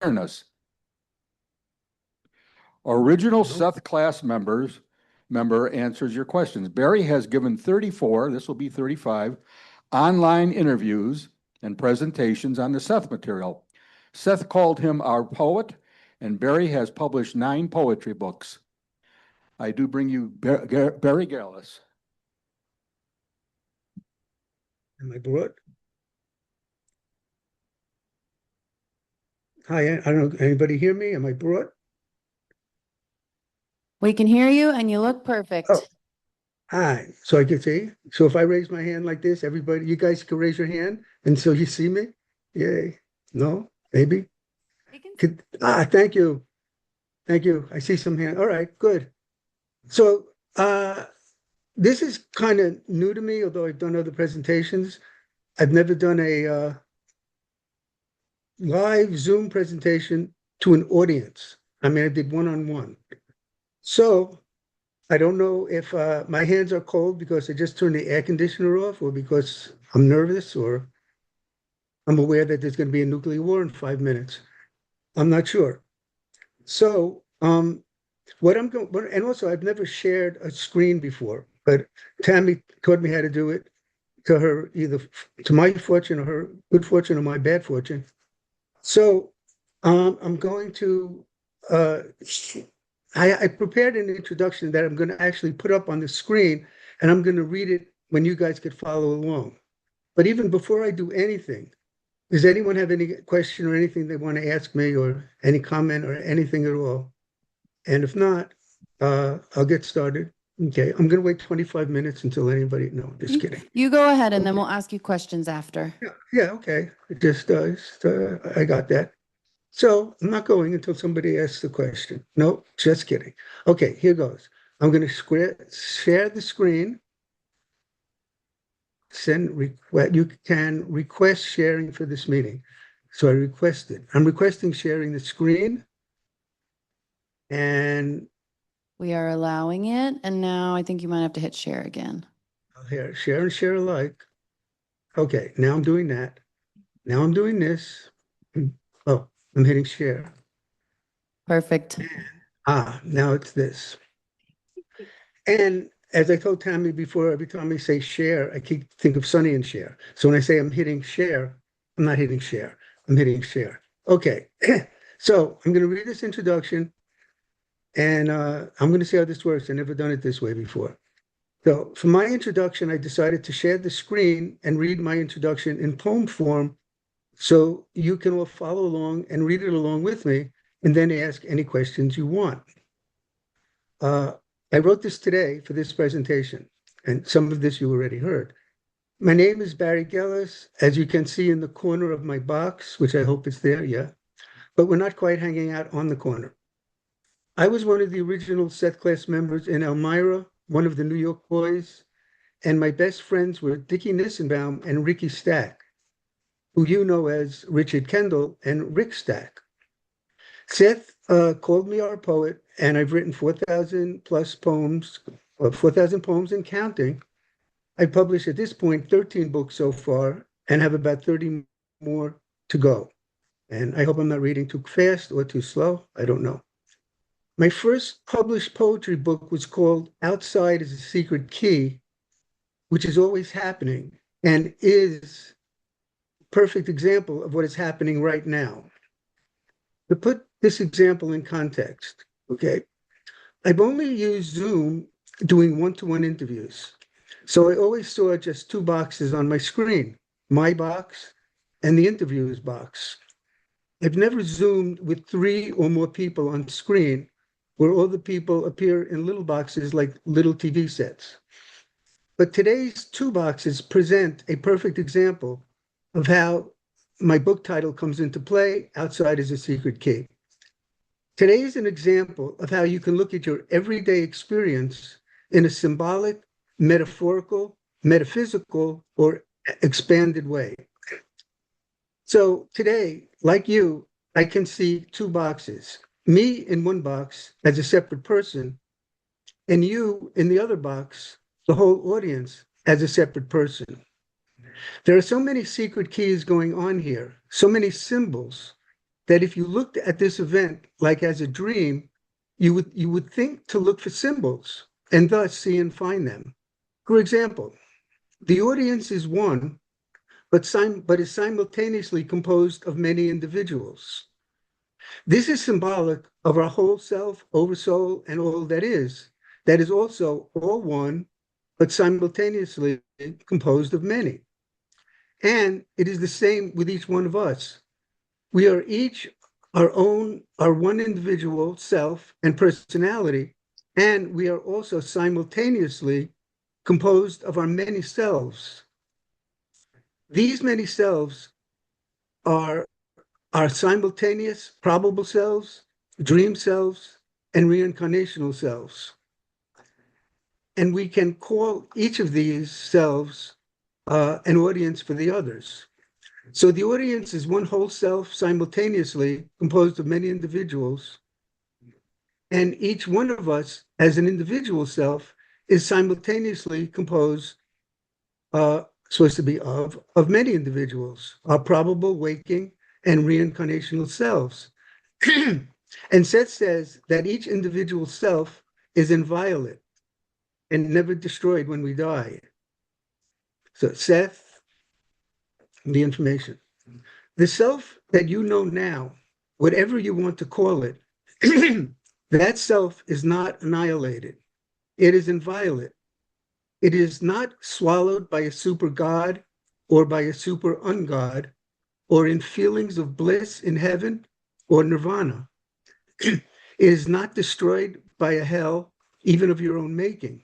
Fairness. Original Seth class member answers your questions. Barrie has given 34, this will be 35, online interviews and presentations on the Seth material. Seth called him our poet, and Barrie has published 9 poetry books. I do bring you Barrie Gellis. Am I brought? Hi, I don't know, anybody hear me? Am I brought? We can hear you and you look Oh, perfect. hi. So I can see. So if I raise my hand like this, everybody, you guys can raise your hand and so you see me? Yay. No? Maybe? Thank you. Thank you. I see some hand. All right, good. So this is kind of new to me, although I've done other presentations. I've never done a live Zoom presentation to an audience. I mean, I did one-on-one. So I don't know if my hands are cold because I just turned the air conditioner off or because I'm nervous or I'm aware that there's going to be a nuclear war in 5 minutes. I'm not sure. So what I'm going, and also I've never shared a screen before, but Tammy taught me how to do it to her, either to my fortune or her good fortune or my bad fortune. So I'm going to, I prepared an introduction that I'm going to actually put up on the screen, and I'm going to read it when you guys could follow along. But even before I do anything, does anyone have any question or anything they want to ask me or any comment or anything at all? And if not, I'll get started. Okay, I'm going to wait 25 minutes until anybody, no, just kidding. You go ahead and then we'll ask you questions after. Yeah, okay. I got that. So I'm not going until somebody asks the question. No, just kidding. Okay, here goes. I'm going to share the screen. You can request sharing for this meeting. So I requested. I'm requesting sharing the screen. And We are allowing it. And now I think you might have to hit share again. here, share and share alike. Okay, now I'm doing that. Now I'm doing this. Oh, I'm hitting share. Perfect. Now it's this. And as I told Tammy before, every time I say share, I keep think of Sonny and Cher. So when I say I'm hitting share, I'm not hitting share. I'm hitting share. Okay. So I'm going to read this introduction, and I'm going to see how this works. I've never done it this way before. So for my introduction, I decided to share the screen and read my introduction in poem form so you can all follow along and read it along with me, and then ask any questions you want. I wrote this today for this presentation, and some of this you already heard. My name is Barrie Gellis, as you can see in the corner of my box, which I hope is there, yeah, but we're not quite hanging out on the corner. I was one of the original Seth class members in Elmira, one of the New York boys, and my best friends were Dickie Nissenbaum and Ricky Stack, who you know as Richard Kendall and Rick Stack. Seth called me our poet, and I've written 4,000 plus poems, 4,000 poems and counting. I published at this point 13 books so far and have about 30 more to go. And I hope I'm not reading too fast or too slow. I don't know. My first published poetry book was called Outside is a Secret Key, which is always happening and is a perfect example of what is happening right now. To put this example in context, okay, I've only used Zoom doing one-to-one interviews. So I always saw just 2 boxes on my screen, my box and the interviewer's box. I've never Zoomed with 3 or more people on screen where all the people appear in little boxes like little TV sets. But today's 2 boxes present a perfect example of how my book title comes into play. Outside is a Secret Key. Today is an example of how you can look at your everyday experience in a symbolic, metaphorical, metaphysical, or expanded way. So today, like you, I can see 2 boxes, me in one box as a separate person, and you in the other box, the whole audience as a separate person. There are so many secret keys going on here, so many symbols, that if you looked at this event like as a dream, you would think to look for symbols and thus see and find them. For example, the audience is one, but is simultaneously composed of many individuals. This is symbolic of our whole self, oversoul, and all that is also all one, but simultaneously composed of many. And it is the same with each one of us. We are each our one individual self and personality, and we are also simultaneously composed of our many selves. These many selves are our simultaneous probable selves, dream selves, and reincarnational selves. And we can call each of these selves an audience for the others. So the audience is one whole self simultaneously composed of many individuals. And each one of us as an individual self is simultaneously composed, supposed to be of many individuals, our probable, waking, and reincarnational selves. And Seth says that each individual self is inviolate and never destroyed when we die. So Seth, the information. The self that you know now, whatever you want to call it, that self is not annihilated. It is inviolate. It is not swallowed by a super god or by a super ungod or in feelings of bliss in heaven or nirvana. It is not destroyed by a hell, even of your own making.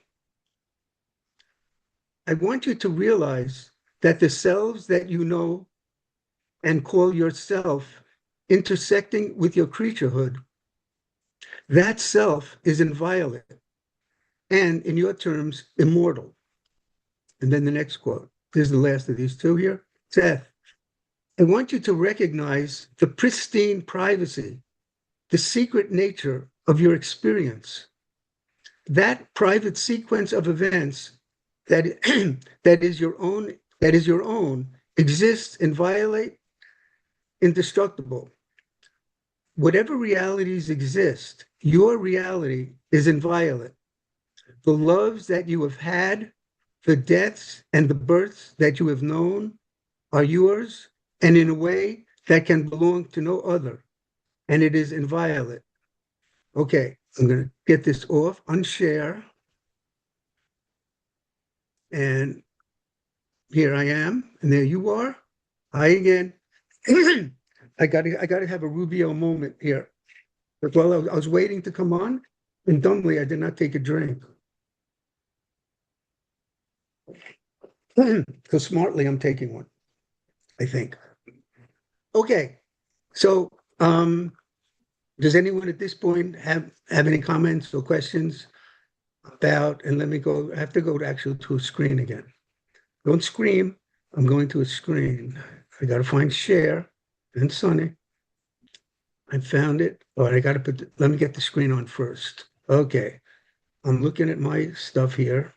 I want you to realize that the selves that you know and call yourself intersecting with your creaturehood, that self is inviolate and, in your terms, immortal. And then the next quote. This is the last of these two here. Seth, I want you to recognize the pristine privacy, the secret nature of your experience. That private sequence of events that is your own, exists inviolate, indestructible. Whatever realities exist, your reality is inviolate. The loves that you have had, the deaths and the births that you have known are yours, and in a way that can belong to no other, and it is inviolate. Okay, I'm going to get this off, unshare, and here I am, and there you are. Hi again. I got to have a Rubio moment here. But while I was waiting to come on, and dumbly I did not take a drink. So smartly I'm taking one, I think. Okay, so does anyone at this point have any comments or questions about, and let me go, I have to go actually to a screen again. Don't scream, I'm going to a screen. I got to find share and Sunny. I found it. All right, I got to let me get the screen on first. Okay, I'm looking at my stuff here.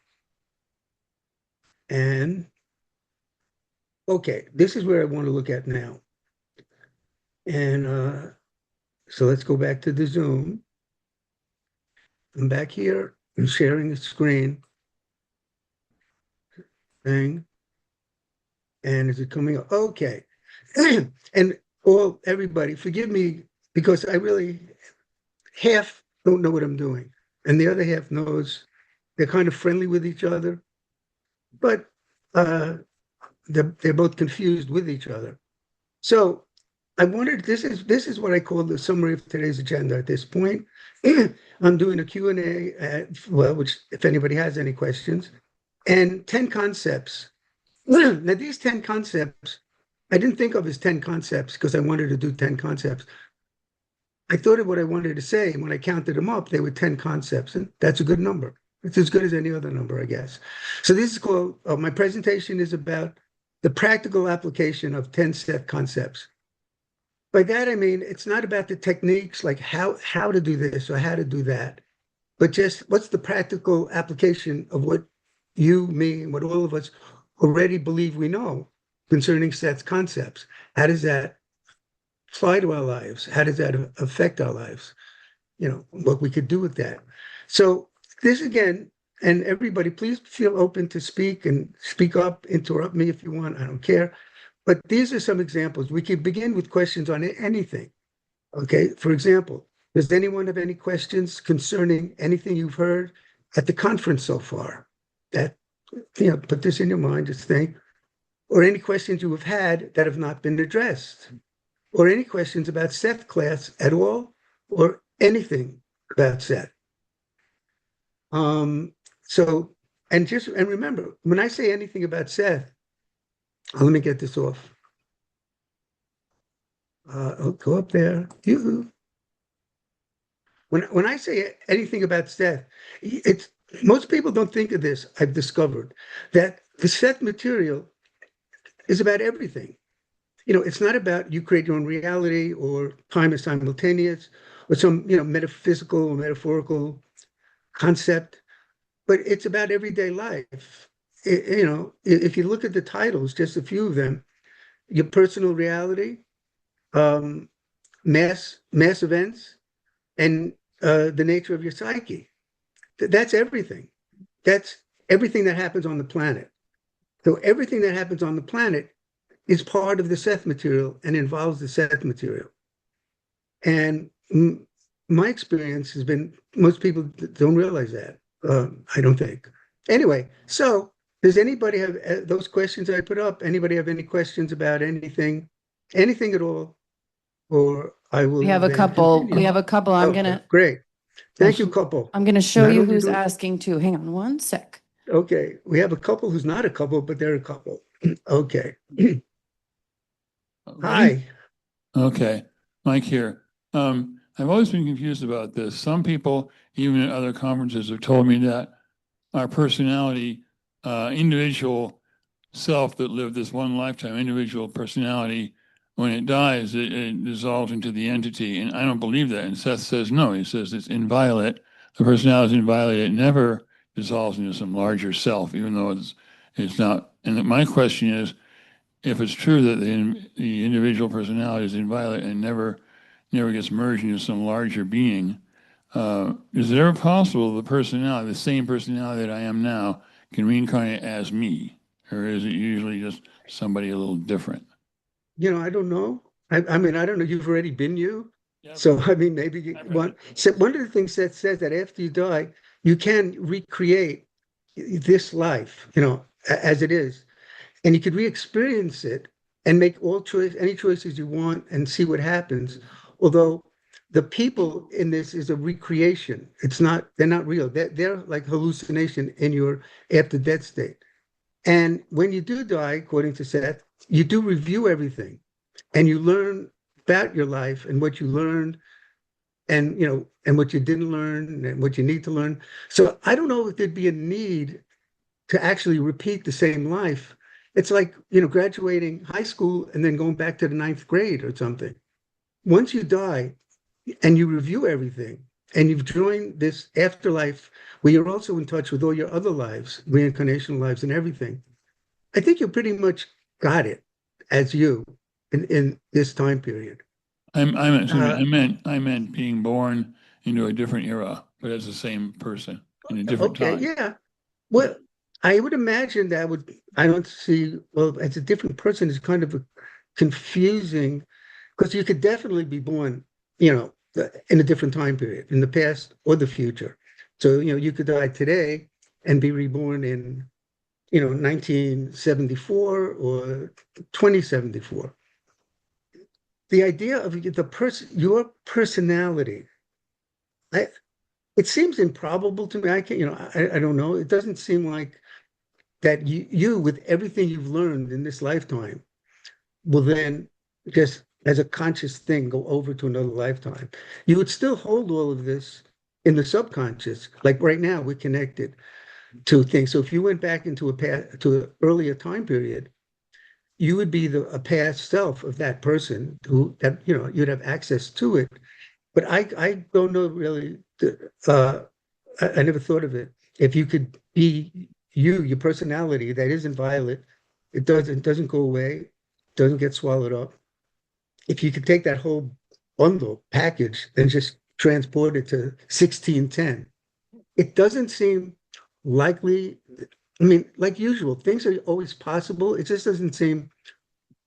And okay, this is where I want to look at now. And so let's go back to the Zoom. I'm back here. I'm sharing the screen thing. And is it coming up? Okay. And everybody, forgive me, because I really half don't know what I'm doing. And the other half knows. They're kind of friendly with each other, but they're both confused with each other. So I wondered, this is what I call the summary of today's agenda at this point. I'm doing a Q&A, which if anybody has any questions, and 10 concepts. Now, these 10 concepts, I didn't think of as 10 concepts because I wanted to do 10 concepts. I thought of what I wanted to say, and when I counted them up, they were 10 concepts, and that's a good number. It's as good as any other number, I guess. So this is called, my presentation is about the practical application of 10 Seth concepts. By that, I mean, it's not about the techniques, like how to do this or how to do that, but just what's the practical application of what you, me, and what all of us already believe we know concerning Seth's concepts. How does that apply to our lives? How does that affect our lives? What we could do with that. So this again, and everybody, please feel open to speak and speak up, interrupt me if you want. I don't care. But these are some examples. We could begin with questions on anything. Okay. For example, does anyone have any questions concerning anything you've heard at the conference so far? That, put this in your mind, just think. Or any questions you have had that have not been addressed, or any questions about Seth class at all, or anything about Seth. So, and remember, when I say anything about Seth, let me get this off. I'll go up there. When I say anything about Seth, it's most people don't think of this. I've discovered that the Seth material is about everything. It's not about you create your own reality or time is simultaneous or some, metaphysical or metaphorical concept, but it's about everyday life. If you look at the titles, just a few of them, your personal reality, mass events, and the nature of your psyche. That's everything. That's everything that happens on the planet. So everything that happens on the planet is part of the Seth material and involves the Seth material. And my experience has been most people don't realize that. I don't think. Anyway, so does anybody have those questions I put up? Anybody have any questions about anything at all? Or I will. We have a then couple. continue. We have a couple. Okay, great. Thank you, couple. I'm gonna show Not you only who's do- asking too. Hang on one sec. Okay, we have a couple who's not a couple, but they're a couple. Okay. Ready? Hi. Okay, Mike here. I've always been confused about this. Some people, even at other conferences, have told me that our personality, individual self that lived this one lifetime, individual personality, when it dies, it dissolves into the entity. And I don't believe that. And Seth says no. He says it's inviolate. The personality is inviolate. It never dissolves into some larger self, even though it's not. And my question is, if it's true that the individual personality is inviolate and never gets merged into some larger being, is it ever possible the same personality that I am now, can reincarnate as me? Or is it usually just somebody a little different? I don't know. I mean, I don't know. You've already been you. Yeah, So, I mean, maybe you I've read want. it. So one of the things that says that after you die, you can recreate this life, as it is, and you could re-experience it and make any choices you want and see what happens. Although the people in this is a recreation. They're not real. They're like hallucination in your after death state. And when you do die, according to Seth, you do review everything and you learn about your life and what you learned and and what you didn't learn and what you need to learn. So I don't know if there'd be a need to actually repeat the same life. It's like, graduating high school and then going back to the ninth grade or something. Once you die and you review everything and you've joined this afterlife where you're also in touch with all your other lives, reincarnation lives and everything, I think you pretty much got it as you in this time period. I meant being born into a different era, but as the same person in a different Okay, time. yeah. Well, I would imagine I don't see, well, as a different person is kind of confusing because you could definitely be born, in a different time period, in the past or the future. So, you could die today and be reborn in, 1974 or 2074. The idea of your personality, it seems improbable to me. I can't, I don't know. It doesn't seem like that you, with everything you've learned in this lifetime, will then just as a conscious thing go over to another lifetime. You would still hold all of this in the subconscious. Like right now, we're connected to things. So if you went back into to an earlier time period, you would be a past self of that person you'd have access to it. But I don't know really. I never thought of it. If you could be your personality that isn't violent, it doesn't go away, doesn't get swallowed up. if you could take that whole bundle package and just transport it to 1610, it doesn't seem likely. I mean, like usual, things are always possible. It just doesn't seem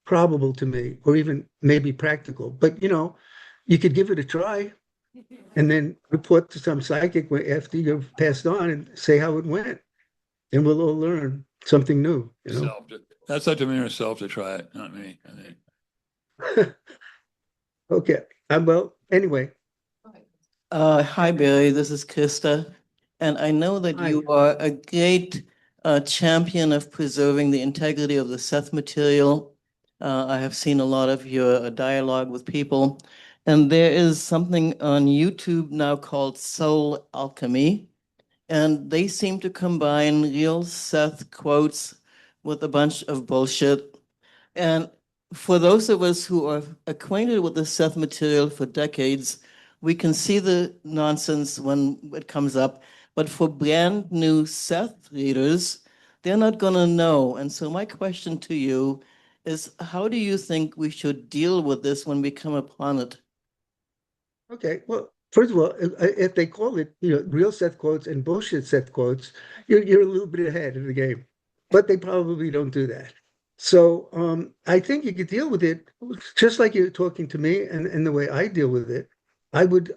probable to me, or even maybe practical. But you could give it a try and then report to some psychic after you've passed on and say how it went, and we'll all learn something new. Self, that's up to me herself to try it, not me, I think. Okay. Well, anyway, Hi, Barry. This is Krista. And I know that Hi. you are a great champion of preserving the integrity of the Seth material. I have seen a lot of your dialogue with people. And there is something on YouTube now called Soul Alchemy. And they seem to combine real Seth quotes with a bunch of bullshit. And for those of us who are acquainted with the Seth material for decades, we can see the nonsense when it comes up. But for brand new Seth readers, they're not going to know. And so my question to you is, how do you think we should deal with this when we come upon it? Okay. Well, first of all, if they call it, real Seth quotes and bullshit Seth quotes, you're a little bit ahead of the game. But they probably don't do that. So I think you could deal with it just like you're talking to me and the way I deal with it. I would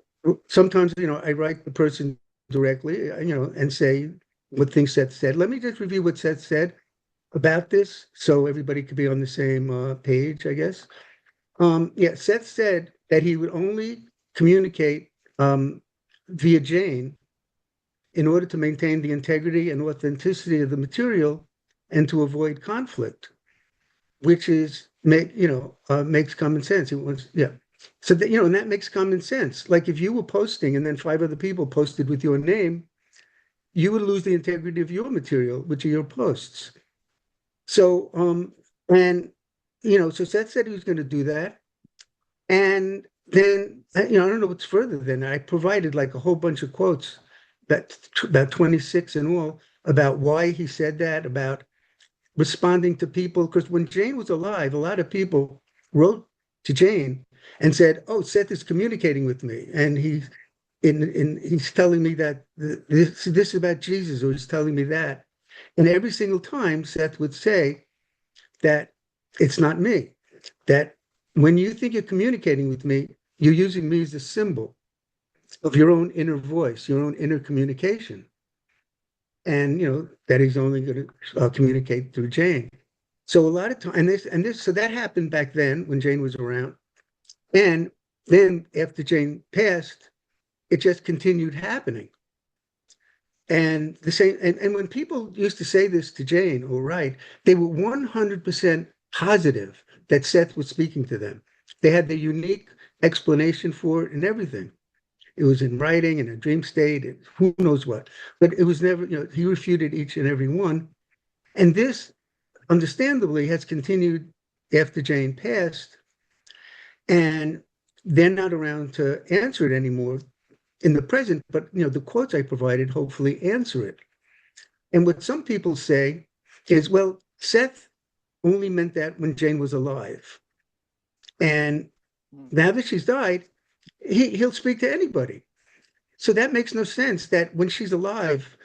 sometimes, I write the person directly, and say what things Seth said. Let me just review what Seth said about this so everybody could be on the same page, I guess. Yeah, Seth said that he would only communicate via Jane in order to maintain the integrity and authenticity of the material and to avoid conflict, which is makes common sense. It was, yeah. So that, and that makes common sense. Like if you were posting and then 5 other people posted with your name, you would lose the integrity of your material, which are your posts. So and so Seth said he was going to do that. And then, I don't know what's further than that. I provided like a whole bunch of quotes, about 26 in all, about why he said that, about responding to people. Because when Jane was alive, a lot of people wrote to Jane and said, "Oh, Seth is communicating with me, and he's telling me that this is about Jesus, or he's telling me that." And every single time, Seth would say that it's not me, that when you think you're communicating with me, you're using me as a symbol of your own inner voice, your own inner communication. And, that he's only going to communicate through Jane. So a lot of time, so that happened back then when Jane was around. And then after Jane passed, it just continued happening. And the same, and when people used to say this to Jane, or write, they were 100% positive that Seth was speaking to them. They had the unique explanation for it and everything. It was in writing, in a dream state, who knows what. But it was never, he refuted each and every one. And this, understandably, has continued after Jane passed. And they're not around to answer it anymore in the present, but the quotes I provided hopefully answer it. And what some people say is, well, Seth only meant that when Jane was alive. And now that she's died, he'll speak to anybody. So that makes no sense that when she's alive,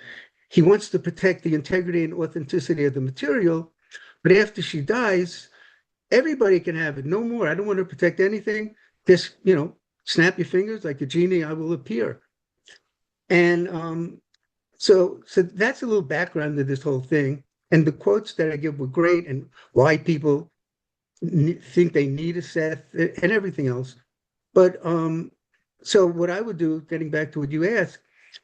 he wants to protect the integrity and authenticity of the material. But after she dies, everybody can have it. No more. I don't want to protect anything. Just, snap your fingers like a genie, I will appear. And so that's a little background to this whole thing. And the quotes that I give were great, and why people think they need a Seth and everything else. But so what I would do, getting back to what you asked,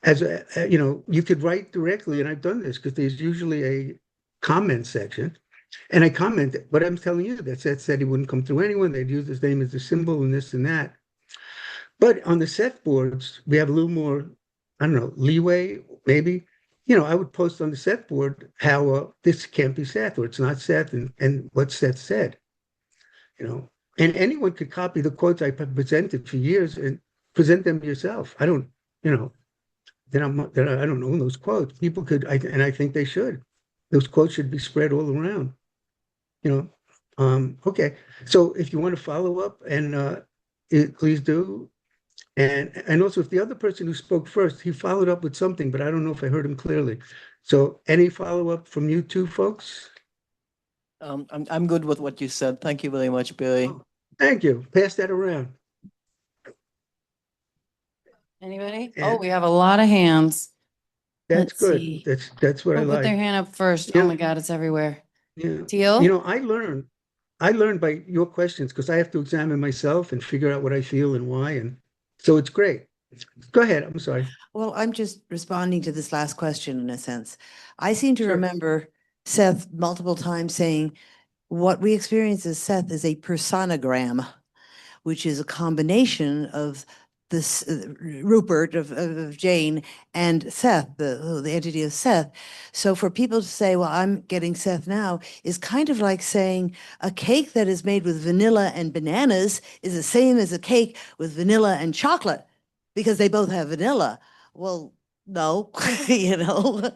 you could write directly, and I've done this because there's usually a comment section, and I comment what I'm telling you, that Seth said he wouldn't come through anyone. They'd use his name as a symbol and this and that. But on the Seth boards, we have a little more, I don't know, leeway, maybe. I would post on the Seth board how this can't be Seth, or it's not Seth, and what Seth said. And anyone could copy the quotes I presented for years and present them yourself. I don't, I don't own those quotes. People could, and I think they should. Those quotes should be spread all around. Okay, so if you want to follow up and please do. And also if the other person who spoke first, he followed up with something, but I don't know if I heard him clearly. So any follow-up from you two folks? I'm good with what you said. Thank you very much, Barry. Oh, thank you. Pass that around. Anybody? Oh, And we have a lot of hands. that's Let's good. see. That's what I Who put their like. hand up first? Yeah. Oh my God, it's everywhere. Yeah. Teal? I learned by your questions because I have to examine myself and figure out what I feel and why. And so it's great. Go ahead. I'm sorry. Well, I'm just responding to this last question in a sense. I seem to Sure. remember Seth multiple times saying, what we experience as Seth is a personogram, which is a combination of this Rupert of Jane and Seth, the entity of Seth. So for people to say, well, I'm getting Seth now is kind of like saying a cake that is made with vanilla and bananas is the same as a cake with vanilla and chocolate because they both have vanilla. Well, no, you know.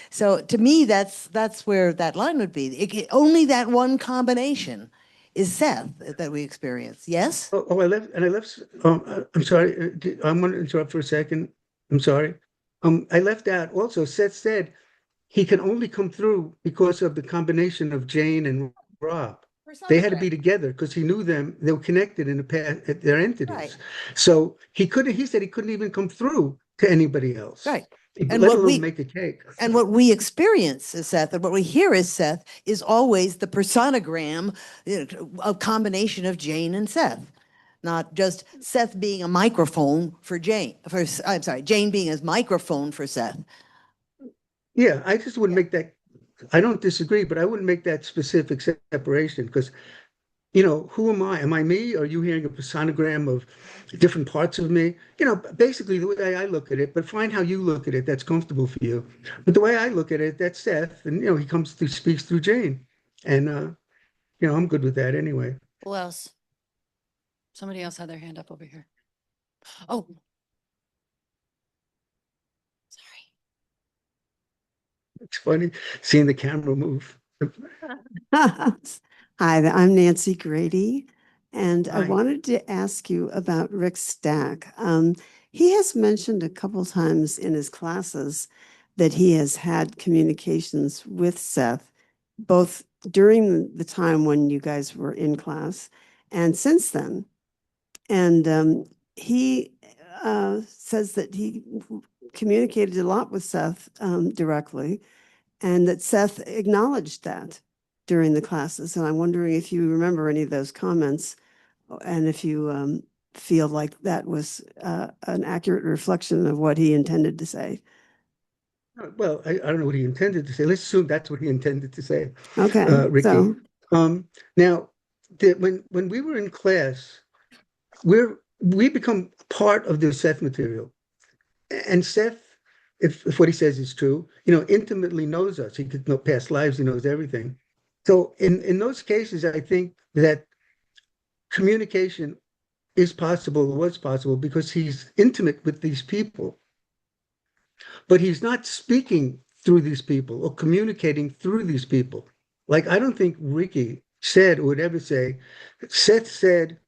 So to me, that's where that line would be. Only that one combination is Seth that we experience. Yes? I left. I'm sorry. I'm going to interrupt for a second. I'm sorry. I left out also. Seth said he can only come through because of the combination of Jane and Rob. They had to be together because he knew them. They were connected in the past. They're entities. Right. So he couldn't. He said he couldn't even come through to anybody else. Right. And Let what alone we make a cake. and what we experience as Seth, and what we hear as Seth, is always the personogram, a combination of Jane and Seth, not just Seth being a microphone for Jane. I'm sorry, Jane being a microphone for Seth. Yeah, I just wouldn't Yeah. make that. I don't disagree, but I wouldn't make that specific separation because who am I? Am I me? Or are you hearing a personogram of different parts of me? Basically the way I look at it, but find how you look at it that's comfortable for you. But the way I look at it, that's Seth, and he comes through, speaks through Jane. And I'm good with that anyway. Who else? Somebody else had their hand up over here. Oh. Sorry. It's funny seeing the camera move. Hi, I'm Nancy Grady, and I Hi. wanted to ask you about Rick Stack. He has mentioned a couple times in his classes that he has had communications with Seth, both during the time when you guys were in class and since then. And he says that he communicated a lot with Seth directly, and that Seth acknowledged that during the classes. And I'm wondering if you remember any of those comments and if you feel like that was an accurate reflection of what he intended to say. Well, I don't know what he intended to say. Let's assume that's what he intended to say, Okay, Ricky. so Now, when we were in class, we become part of the Seth material. And Seth, if what he says is true, intimately knows us. He could know past lives, he knows everything. So in those cases, I think that communication is possible, or was possible, because he's intimate with these people. But he's not speaking through these people or communicating through these people. Like, I don't think Ricky said or would ever say, Seth said,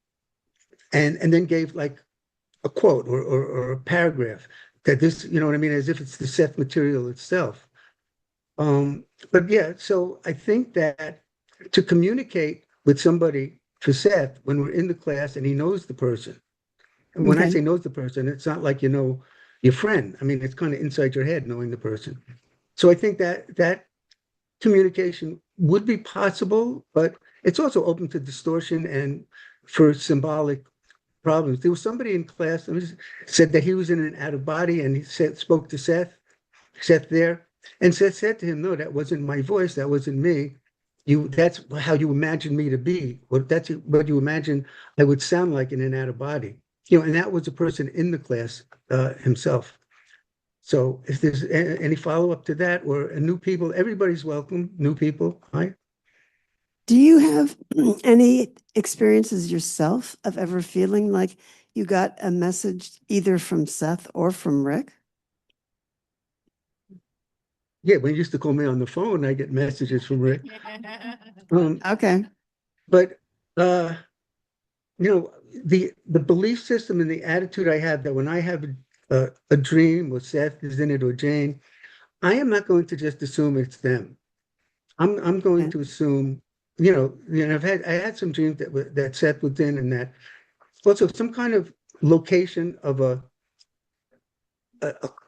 and then gave like a quote or a paragraph that this, you know what I mean, as if it's the Seth material itself. But yeah, so I think that to communicate with somebody for Seth when we're in the class and he knows the person, and when I okay. say knows the person, it's not like your friend. I mean, it's kind of inside your head knowing the person. So I think that communication would be possible, but it's also open to distortion and for symbolic problems. There was somebody in class that said that he was in an out of body, and he spoke to Seth there, and Seth said to him, "No, that wasn't my voice. That wasn't me. That's how you imagine me to be. Or that's what you imagine I would sound like in an out of body." And that was a person in the class himself. So if there's any follow-up to that or new people, everybody's welcome. New people, hi. Do you have any experiences yourself of ever feeling like you got a message either from Seth or from Rick? Yeah, when you used to call me on the phone, I get messages from Rick. Okay. But the belief system and the attitude I have that when I have a dream or Seth is in it or Jane, I am not going to just assume it's them. I'm going Okay. to assume, I had some dreams that Seth was in, and that also some kind of location of a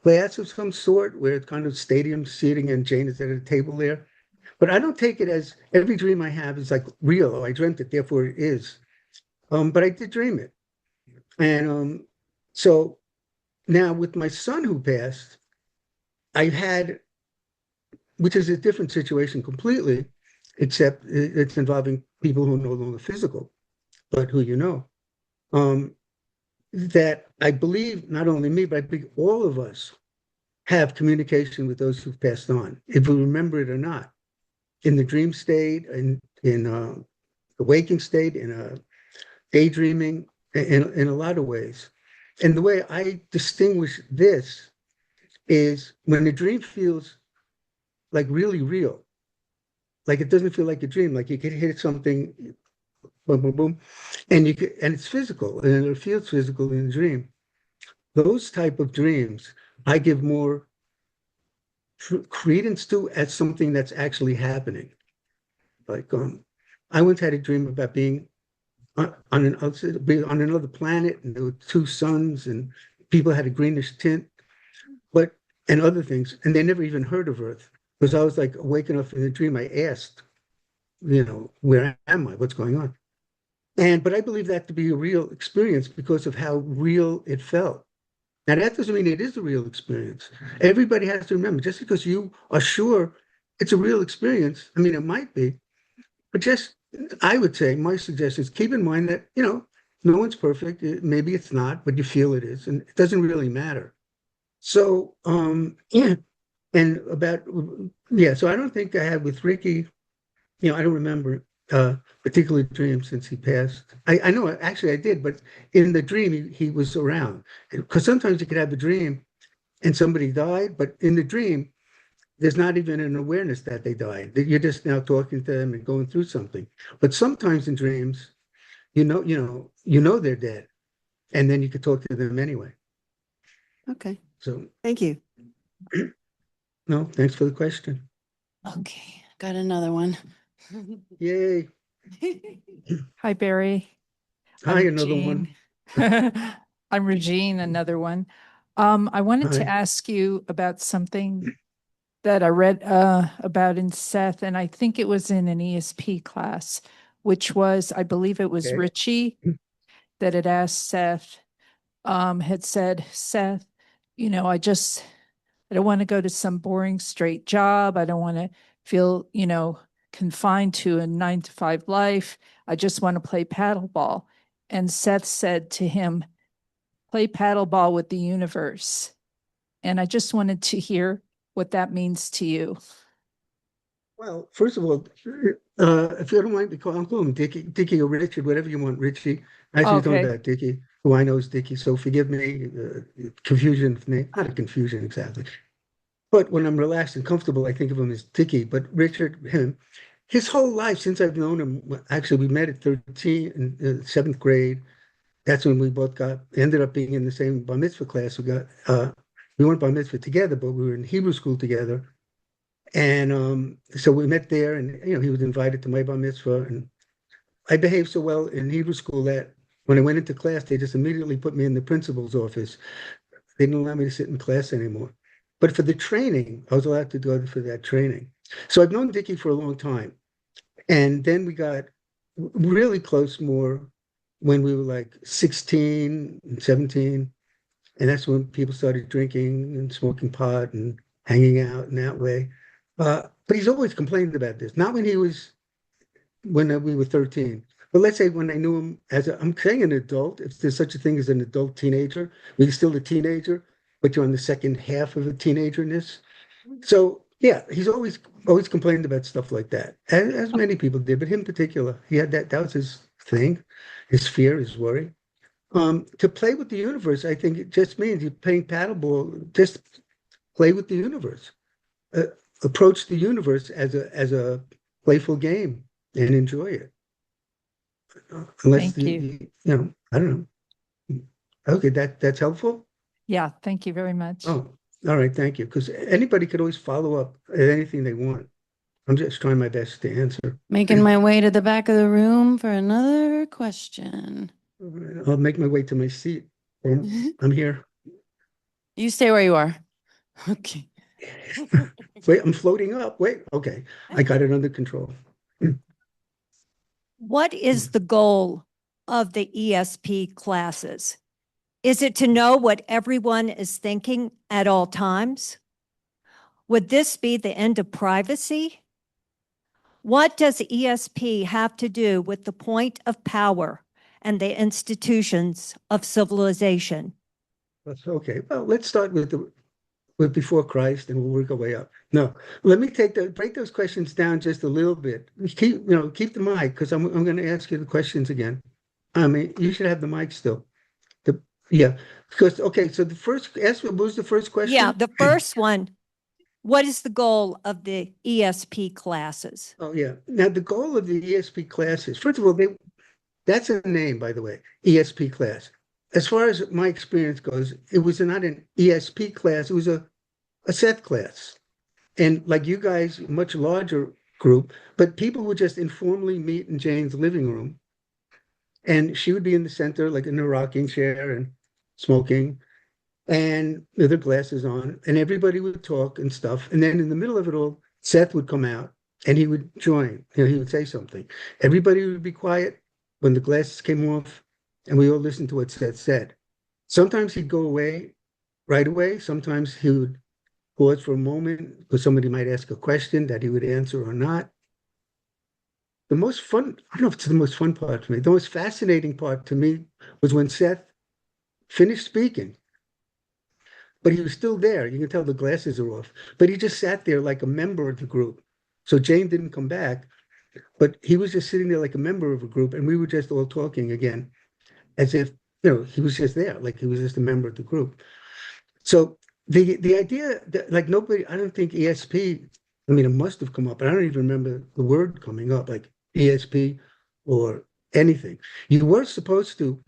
class of some sort where it's kind of stadium seating and Jane is at a table there. But I don't take it as every dream I have is like real. I dreamt it, therefore it is. But I did dream it. And so now with my son who passed, I had, which is a different situation completely, except it's involving people who are no longer physical, but who you know. Um, that I believe not only me, but I believe all of us have communication with those who've passed on, if we remember it or not, in the dream state, in the waking state, in a daydreaming, in a lot of ways. And the way I distinguish this is when the dream feels like really real, like it doesn't feel like a dream, like you could hit something, boom, boom, boom, and it's physical, and it feels physical in the dream. Those type of dreams, I give more credence to as something that's actually happening. Like, I once had a dream about being on another planet, and there were two suns, and people had a greenish tint, but and other things, and they never even heard of Earth because I was like waking up in the dream. I asked, where am I? What's going on? But I believe that to be a real experience because of how real it felt. Now that doesn't mean it is a real experience. Everybody has to remember, just because you are sure it's a real experience, I mean, it might be, but just, I would say, my suggestion is keep in mind that, no one's perfect. Maybe it's not, but you feel it is, and it doesn't really matter. So, yeah, and about, yeah, so I don't think I had with Ricky, I don't remember particular dream since he passed. I know, actually I did, but in the dream, he was around. Because sometimes you could have a dream and somebody died, but in the dream, there's not even an awareness that they died. That you're just now talking to them and going through something. But sometimes in dreams, they're dead, and then you could talk to them anyway. Okay. So Thank you. no, thanks for the question. Okay, got another one. Yay! Hi, Barry. Hi, I'm another one. Regine. I'm Regine, another one. I wanted to Hi. ask you about something that I read about in Seth, and I think it was in an ESP class, which was, I believe it was Okay. Richie that had asked Seth, had said, Seth, I don't want to go to some boring straight job. I don't want to feel, confined to a 9 to 5 life. I just want to play paddleball. And Seth said to him, play paddleball with the universe. And I just wanted to hear what that means to you. Well, first of all, if you don't mind, I'll call him Dickie or Richard, whatever you want, Richie. Actually, talking Okay. about Dickie, who I know is Dickie, so forgive me, confusion of name, not a confusion exactly. But when I'm relaxed and comfortable, I think of him as Dickie. But Richard, his whole life since I've known him, actually, we met at 13 in seventh grade. That's when we both ended up being in the same bar mitzvah class. We weren't bar mitzvah together, but we were in Hebrew school together. And so we met there, and he was invited to my bar mitzvah, and I behaved so well in Hebrew school that when I went into class, they just immediately put me in the principal's office. They didn't allow me to sit in class anymore. But for the training, I was allowed to go for that training. So I've known Dickie for a long time, and then we got really close more when we were like 16 and 17, and that's when people started drinking and smoking pot and hanging out in that way. But he's always complained about this. Not when we were 13, but let's say when I knew him I'm saying an adult, if there's such a thing as an adult teenager, we're still a teenager, but you're on the second half of a teenagerness. So yeah, he's always complained about stuff like that, as many people did, but him in particular, he had that was his thing, his fear, his worry. To play with the universe, I think it just means you're playing paddleball. Just play with the universe. Approach the universe as a playful game and enjoy it. Unless Thank you. I don't know. Okay, that's helpful. Yeah, thank you very much. Oh, all right, thank you. Because anybody could always follow up at anything they want. I'm just trying my best to answer. Making my way to the back of the room for another question. All right, I'll make my way to my seat. I'm here. You stay where you are. Okay. Wait, I'm floating up. Wait, okay. I got it under control. What is the goal of the ESP classes? Is it to know what everyone is thinking at all times? Would this be the end of privacy? What does ESP have to do with the point of power and the institutions of civilization? That's okay. Well, let's start with before Christ, and we'll work our way up. No, let me break those questions down just a little bit. Keep the mic, because I'm going to ask you the questions again. I mean, you should have the mic still. Yeah, because okay. So what was the first question? Yeah, the first one. What is the goal of the ESP classes? Oh yeah. Now the goal of the ESP classes. First of all, that's a name, by the way. ESP class. As far as my experience goes, it was not an ESP class. It was a Seth class. And like you guys, much larger group, but people would just informally meet in Jane's living room. And she would be in the center, like in a rocking chair and smoking, and with her glasses on, and everybody would talk and stuff. And then in the middle of it all, Seth would come out and he would join. He would say something. Everybody would be quiet when the glasses came off, and we all listened to what Seth said. Sometimes he'd go away right away. Sometimes he would pause for a moment because somebody might ask a question that he would answer or not. The most fun, I don't know if it's the most fun part to me, the most fascinating part to me was when Seth finished speaking, but he was still there. You can tell the glasses are off, but he just sat there like a member of the group. So Jane didn't come back, but he was just sitting there like a member of a group, and we were just all talking again, as if, he was just there, like he was just a member of the group. So the idea that like nobody, I don't think ESP, I mean, it must have come up, but I don't even remember the word coming up, like ESP or anything. You were supposed to,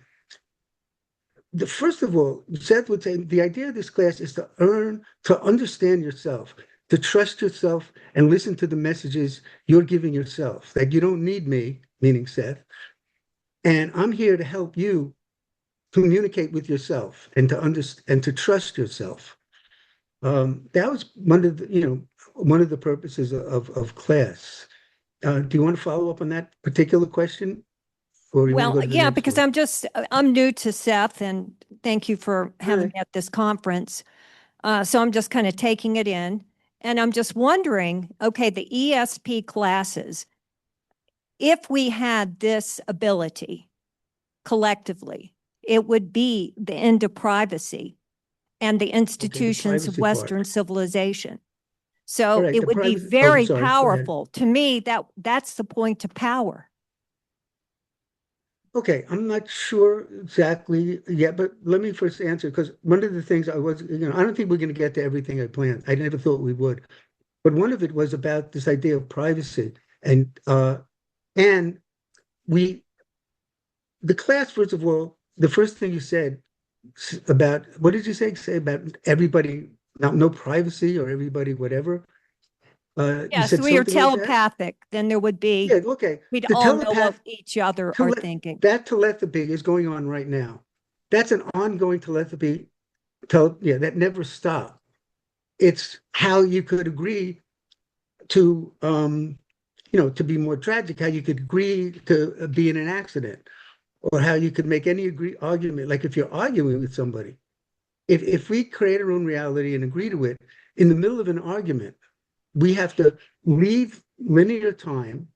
first of all, Seth would say, the idea of this class is to understand yourself, to trust yourself and listen to the messages you're giving yourself. That you don't need me, meaning Seth, and I'm here to help you communicate with yourself and to understand and to trust yourself. That was one of the purposes of class. Do you want to follow up on that particular question? Or you want to go Well, to the yeah, next because one? I'm new to Seth, and thank you for having me at this conference. So I'm just kind of taking it in, and I'm just wondering, okay, the ESP classes, if we had this ability collectively, it would be the end of privacy and the institutions of privacy part. Western civilization. All So right, it the would be privacy- oh, very sorry, go ahead. powerful. To me, that's the point of power. Okay, I'm not sure exactly yet, but let me first answer, because one of the things I don't think we're going to get to everything I planned. I never thought we would. But one of it was about this idea of privacy. And the class, first of all, the first thing you said about, what did you say about everybody, no privacy or everybody, whatever? You Yes, said we are something like that? telepathic, then there would be, Yeah, okay. we'd The all know what telepath- each other are thinking. That telepathy is going on right now. That's an ongoing telepathy, that never stopped. It's how you could agree to, to be more tragic, how you could agree to be in an accident, or how you could make any argument. Like if you're arguing with somebody, if we create our own reality and agree to it, in the middle of an argument, we have to leave linear time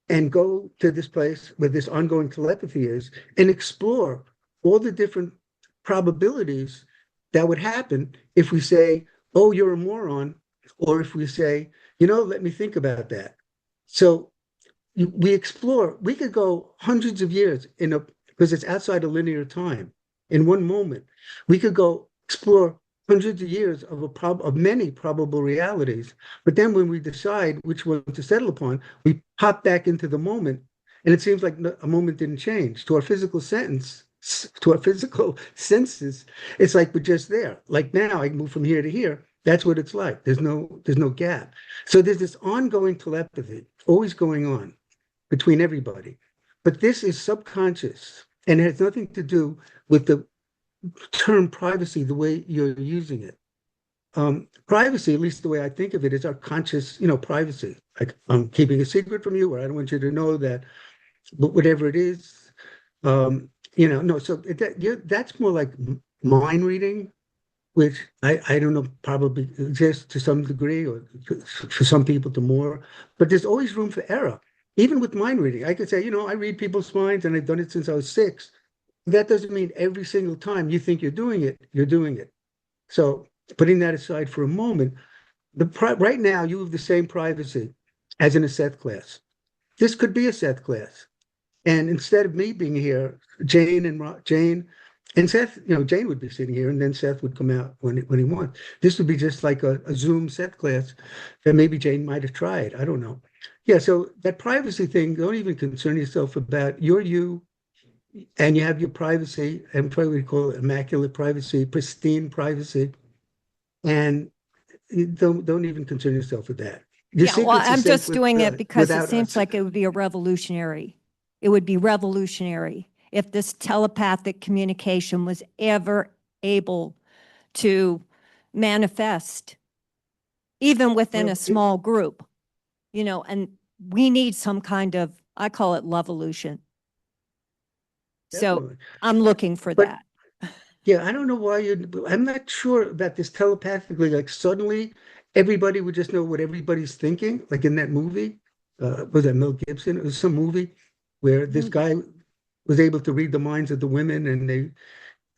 and go to this place where this ongoing telepathy is and explore all the different probabilities that would happen if we say, oh, you're a moron, or if we say, let me think about that. So we explore, we could go hundreds of years because it's outside of linear time. In one moment, we could go explore hundreds of years of many probable realities. But then when we decide which one to settle upon, we pop back into the moment And it seems like a moment didn't change. To our physical senses, it's like we're just there. Like now, I can move from here to here. That's what it's like. There's no gap. So there's this ongoing telepathy always going on between everybody. But this is subconscious and it has nothing to do with the term privacy, the way you're using it. Privacy, at least the way I think of it, is our conscious, privacy. Like I'm keeping a secret from you, or I don't want you to know that, but whatever it is, no. So that's more like mind reading, which I don't know, probably exists to some degree, or for some people to more. But there's always room for error, even with mind reading. I could say, I read people's minds, and I've done it since I was 6. That doesn't mean every single time you think you're doing it, you're doing it. So putting that aside for a moment, right now you have the same privacy as in a Seth class. This could be a Seth class. And instead of me being here, Jane and Seth, Jane would be sitting here and then Seth would come out when he wants. This would be just like a Zoom Seth class that maybe Jane might have tried. I don't know. Yeah, so that privacy thing, don't even concern yourself about. You're you, and you have your privacy, and probably we call it immaculate privacy, pristine privacy. And you don't even concern yourself with that. Your Yeah, well, secrets are I'm safe just doing it because it without seems us. like it would be a revolutionary. It would be revolutionary if this telepathic communication was ever able to manifest, even within Well, a small group, and we need some kind of, I call it love-evolution. So Definitely. I'm looking for But- that. Yeah, I don't know why I'm not sure about this telepathically. Like suddenly everybody would just know what everybody's thinking. Like in that movie, was that Mel Gibson? It was some movie where this guy was able to read the minds of the women, and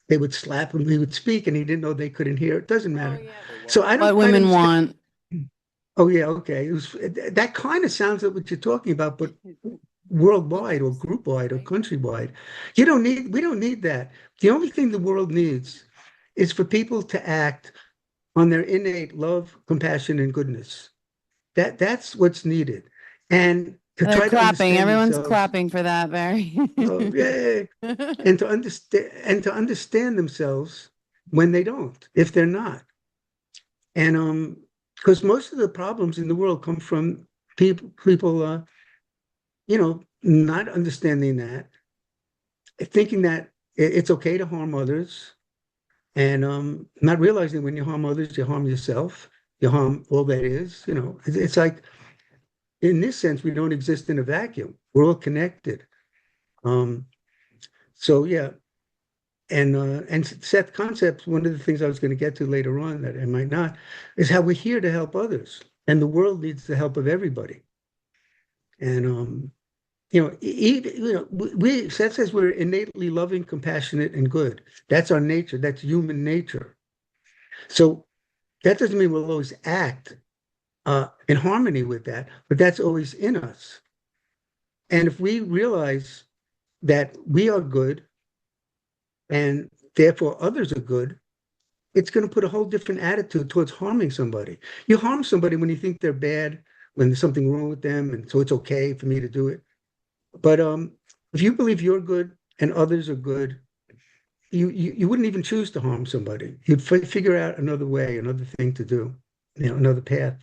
they would slap him. He would speak, and he didn't know they couldn't hear. It doesn't matter. So I don't What quite women understand. want. Oh yeah, okay. That kind of sounds like what you're talking about, but worldwide or group wide or countrywide. We don't need that. The only thing the world needs is for people to act on their innate love, compassion, and goodness. That's what's needed. And to They're try to clapping. understand Everyone's themselves. clapping for that, Barry. Oh, yay. And to understand themselves when they don't, if they're not. And because most of the problems in the world come from people not understanding that, thinking that it's okay to harm others, and not realizing when you harm others, you harm yourself, you harm all that is. It's like, in this sense, we don't exist in a vacuum. We're all connected. So yeah, and Seth concepts. One of the things I was going to get to later on that I might not is how we're here to help others, and the world needs the help of everybody. And Seth says we're innately loving, compassionate, and good. That's our nature. That's human nature. So that doesn't mean we'll always act in harmony with that, but that's always in us. And if we realize that we are good and therefore others are good, it's going to put a whole different attitude towards harming somebody. You harm somebody when you think they're bad, when there's something wrong with them, and so it's okay for me to do it. But if you believe you're good and others are good, you wouldn't even choose to harm somebody. You'd figure out another way, another thing to do, another path.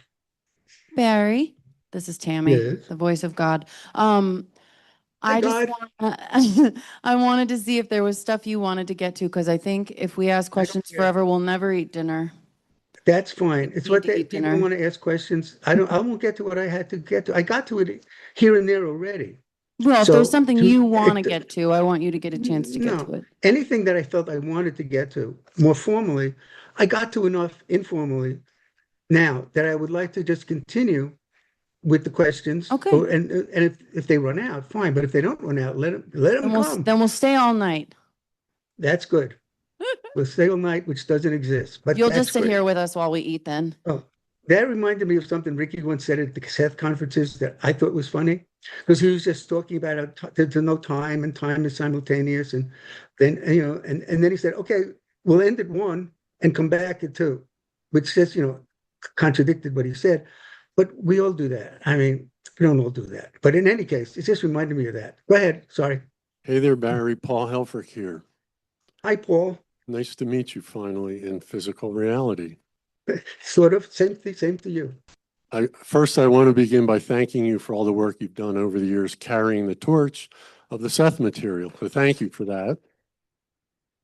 Barry, this is Tammy, Yes. the voice of God. Hi, I just God. I wanted to see if there was stuff you wanted to get to, because I think if we ask questions care. forever, we'll never eat dinner. That's fine. It's Need what to eat people dinner. want to ask questions. I won't get to what I had to get to. I got to it here and there already. Well, if So there's something to- you want to it- get to, I want you to get a chance to get to No, it. anything that I felt I wanted to get to more formally, I got to enough informally now that I would like to just continue with the questions. Okay. And if they run out, fine. But if they don't run out, let them come. Then we'll stay all night. That's good. We'll stay all night, which doesn't exist. But You'll that's just sit good. here with us while we eat then. Oh, that reminded me of something Ricky once said at the Seth conferences that I thought was funny, because he was just talking about there's no time, and time is simultaneous, and then and then he said, okay, we'll end at 1 and come back at 2, which just contradicted what he said. But we all do that. I mean, We don't all do that. But in any case, it just reminded me of that. Go ahead. Sorry. Hey there, Barry. Paul Helfrich here. Hi, Paul. Nice to meet you finally in physical reality. Sort of. Same thing. Same to you. First, I want to begin by thanking you for all the work you've done over the years carrying the torch of the Seth material. So thank you for that.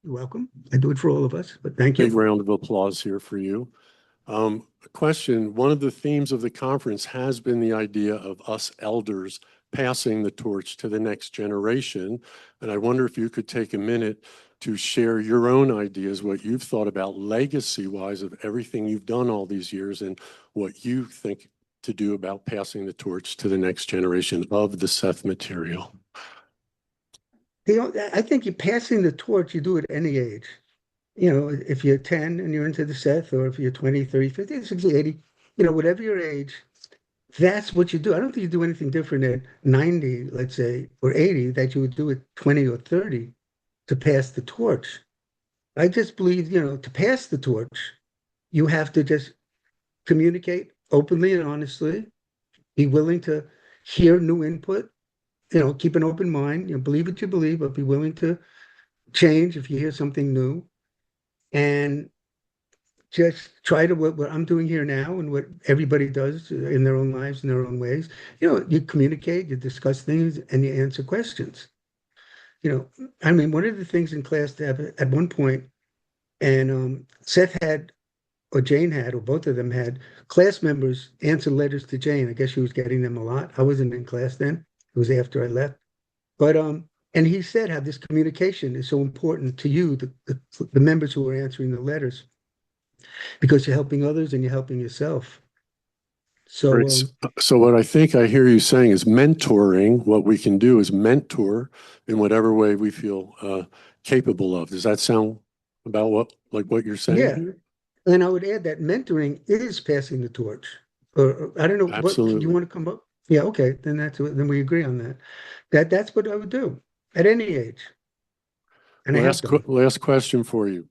You're welcome. I do it for all of us, but thank Big you. round of applause here for you. A question, one of the themes of the conference has been the idea of us elders passing the torch to the next generation. And I wonder if you could take a minute to share your own ideas, what you've thought about legacy-wise of everything you've done all these years and what you think to do about passing the torch to the next generation of the Seth material. You know, I think you're passing the torch, you do it at any age. You know, if you're 10 and you're into the Seth, or if you're 20, 30, 50, 60, 80, you know, whatever your age, that's what you do. I don't think you do anything different at 90, let's say, or 80 that you would do at 20 or 30 to pass the torch. I just believe, you know, to pass the torch, you have to just communicate openly and honestly, be willing to hear new input, you know, keep an open mind, you know, believe what you believe, but be willing to change if you hear something new. And just try to what I'm doing here now and what everybody does in their own lives in their own ways. You know, you communicate, you discuss things, and you answer questions. You know, I mean, one of the things in class to have at one point, and Seth had, or Jane had, or both of them had, class members answer letters to Jane. I guess she was getting them a lot. I wasn't in class then. It was after I left. But and he said how this communication is so important to you, the members who are answering the letters, because you're helping others and you're helping yourself. So, Right. So what I think I hear you saying is mentoring. What we can do is mentor in whatever way we feel capable of. Does that sound about what you're saying? yeah. Here? And I would add that mentoring is passing the torch. Or I don't know, what do Absolutely. you want to come up? Yeah, okay, then then we agree on that. That's what I would do at any age. And I have done. Last question for you.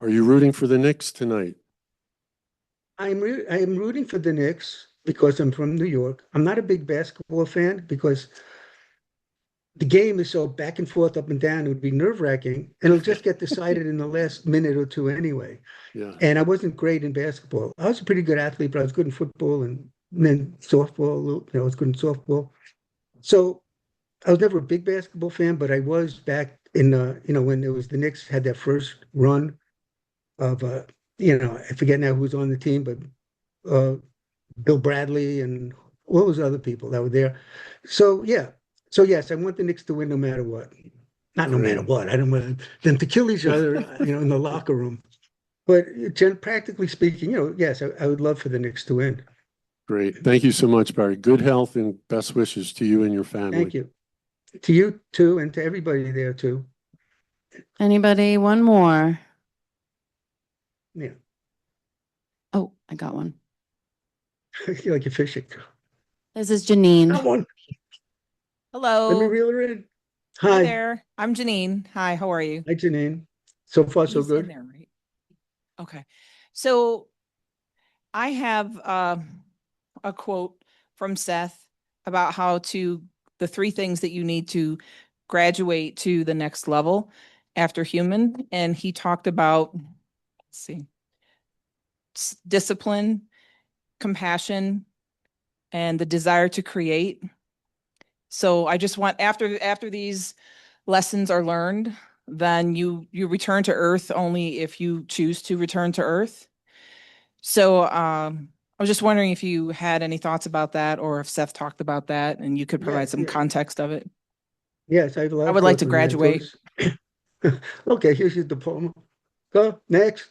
Are you rooting for the Knicks tonight? I am rooting for the Knicks because I'm from New York. I'm not a big basketball fan because the game is so back and forth, up and down. It would be nerve-wracking, and it'll just get decided in the last minute or two anyway. Yeah. And I wasn't great in basketball. I was a pretty good athlete, but I was good in football and then softball. You know, I was good in softball. So I was never a big basketball fan, but I was back in you know, when it was the Knicks had their first run of you know, I forget now who was on the team, but Bill Bradley and all those other people that were there. So yeah. So yes, I want the Knicks to win no matter what. Not no matter what. I don't want them to kill each other, you know, in the locker room. But practically speaking, you know, yes, I would love for the Knicks to win. Great. Thank you so much, Barry. Good health and best wishes to you and your family. Thank you. To you too, and to everybody there too. Anybody? One more. Yeah. Oh, I got one. I feel like you're fishing. This is Janine. Come on, Hello. let me reel her in. Hi Hi. there. I'm Janine. Hi, how are you? Hi, Janine. So far, so He's in good. there, right? Okay. So I have a quote from Seth about how the 3 things that you need to graduate to the next level after human. And he talked about, let's see, discipline, compassion, and the desire to create. So I just want, after these lessons are learned, then you return to earth only if you choose to return to earth. So I was just wondering if you had any thoughts about that, or if Seth talked about that and you could provide some context of it. Yes, I have a lot. I would like to graduate. Okay, here's your diploma. Go next.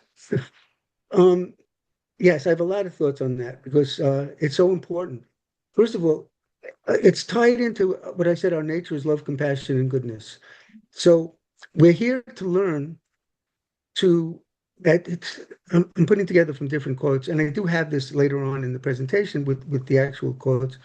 Yes, I have a lot of thoughts on that because it's so important. First of all, it's tied into what I said, our nature is love, compassion, and goodness. So we're here to learn that it's, I'm putting together from different quotes, and I do have this later on in the presentation with the actual quotes.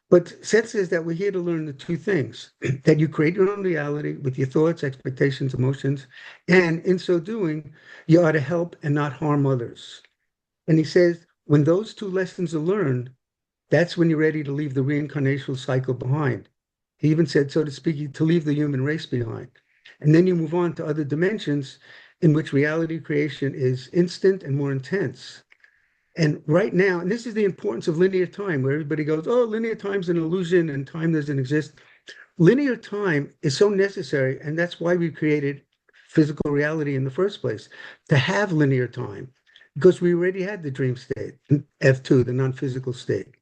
But Seth says that we're here to learn the 2 things, that you create your own reality with your thoughts, expectations, emotions, and in so doing, you ought to help and not harm others. And he says, when those 2 lessons are learned, that's when you're ready to leave the reincarnational cycle behind. He even said, so to speak, to leave the human race behind. And then you move on to other dimensions in which reality creation is instant and more intense. And right now, and this is the importance of linear time, where everybody goes, oh, linear time's an illusion and time doesn't exist. Linear time is so necessary, and that's why we created physical reality in the first place, to have linear time, because we already had the dream state, F2, the non-physical state.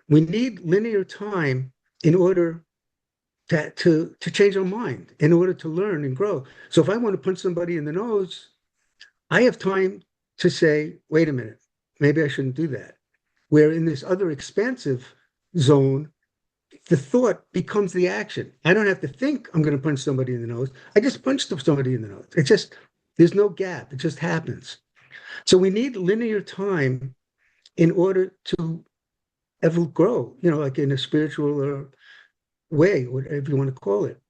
We need linear time in order to change our mind, in order to learn and grow. So if I want to punch somebody in the nose, I have time to say, wait a minute, maybe I shouldn't do that. Where in this other expansive zone, the thought becomes the action. I don't have to think I'm going to punch somebody in the nose. I just punch somebody in the nose. It just, there's no gap. It just happens. So we need linear time in order to ever grow, like in a spiritual way, whatever you want to call it.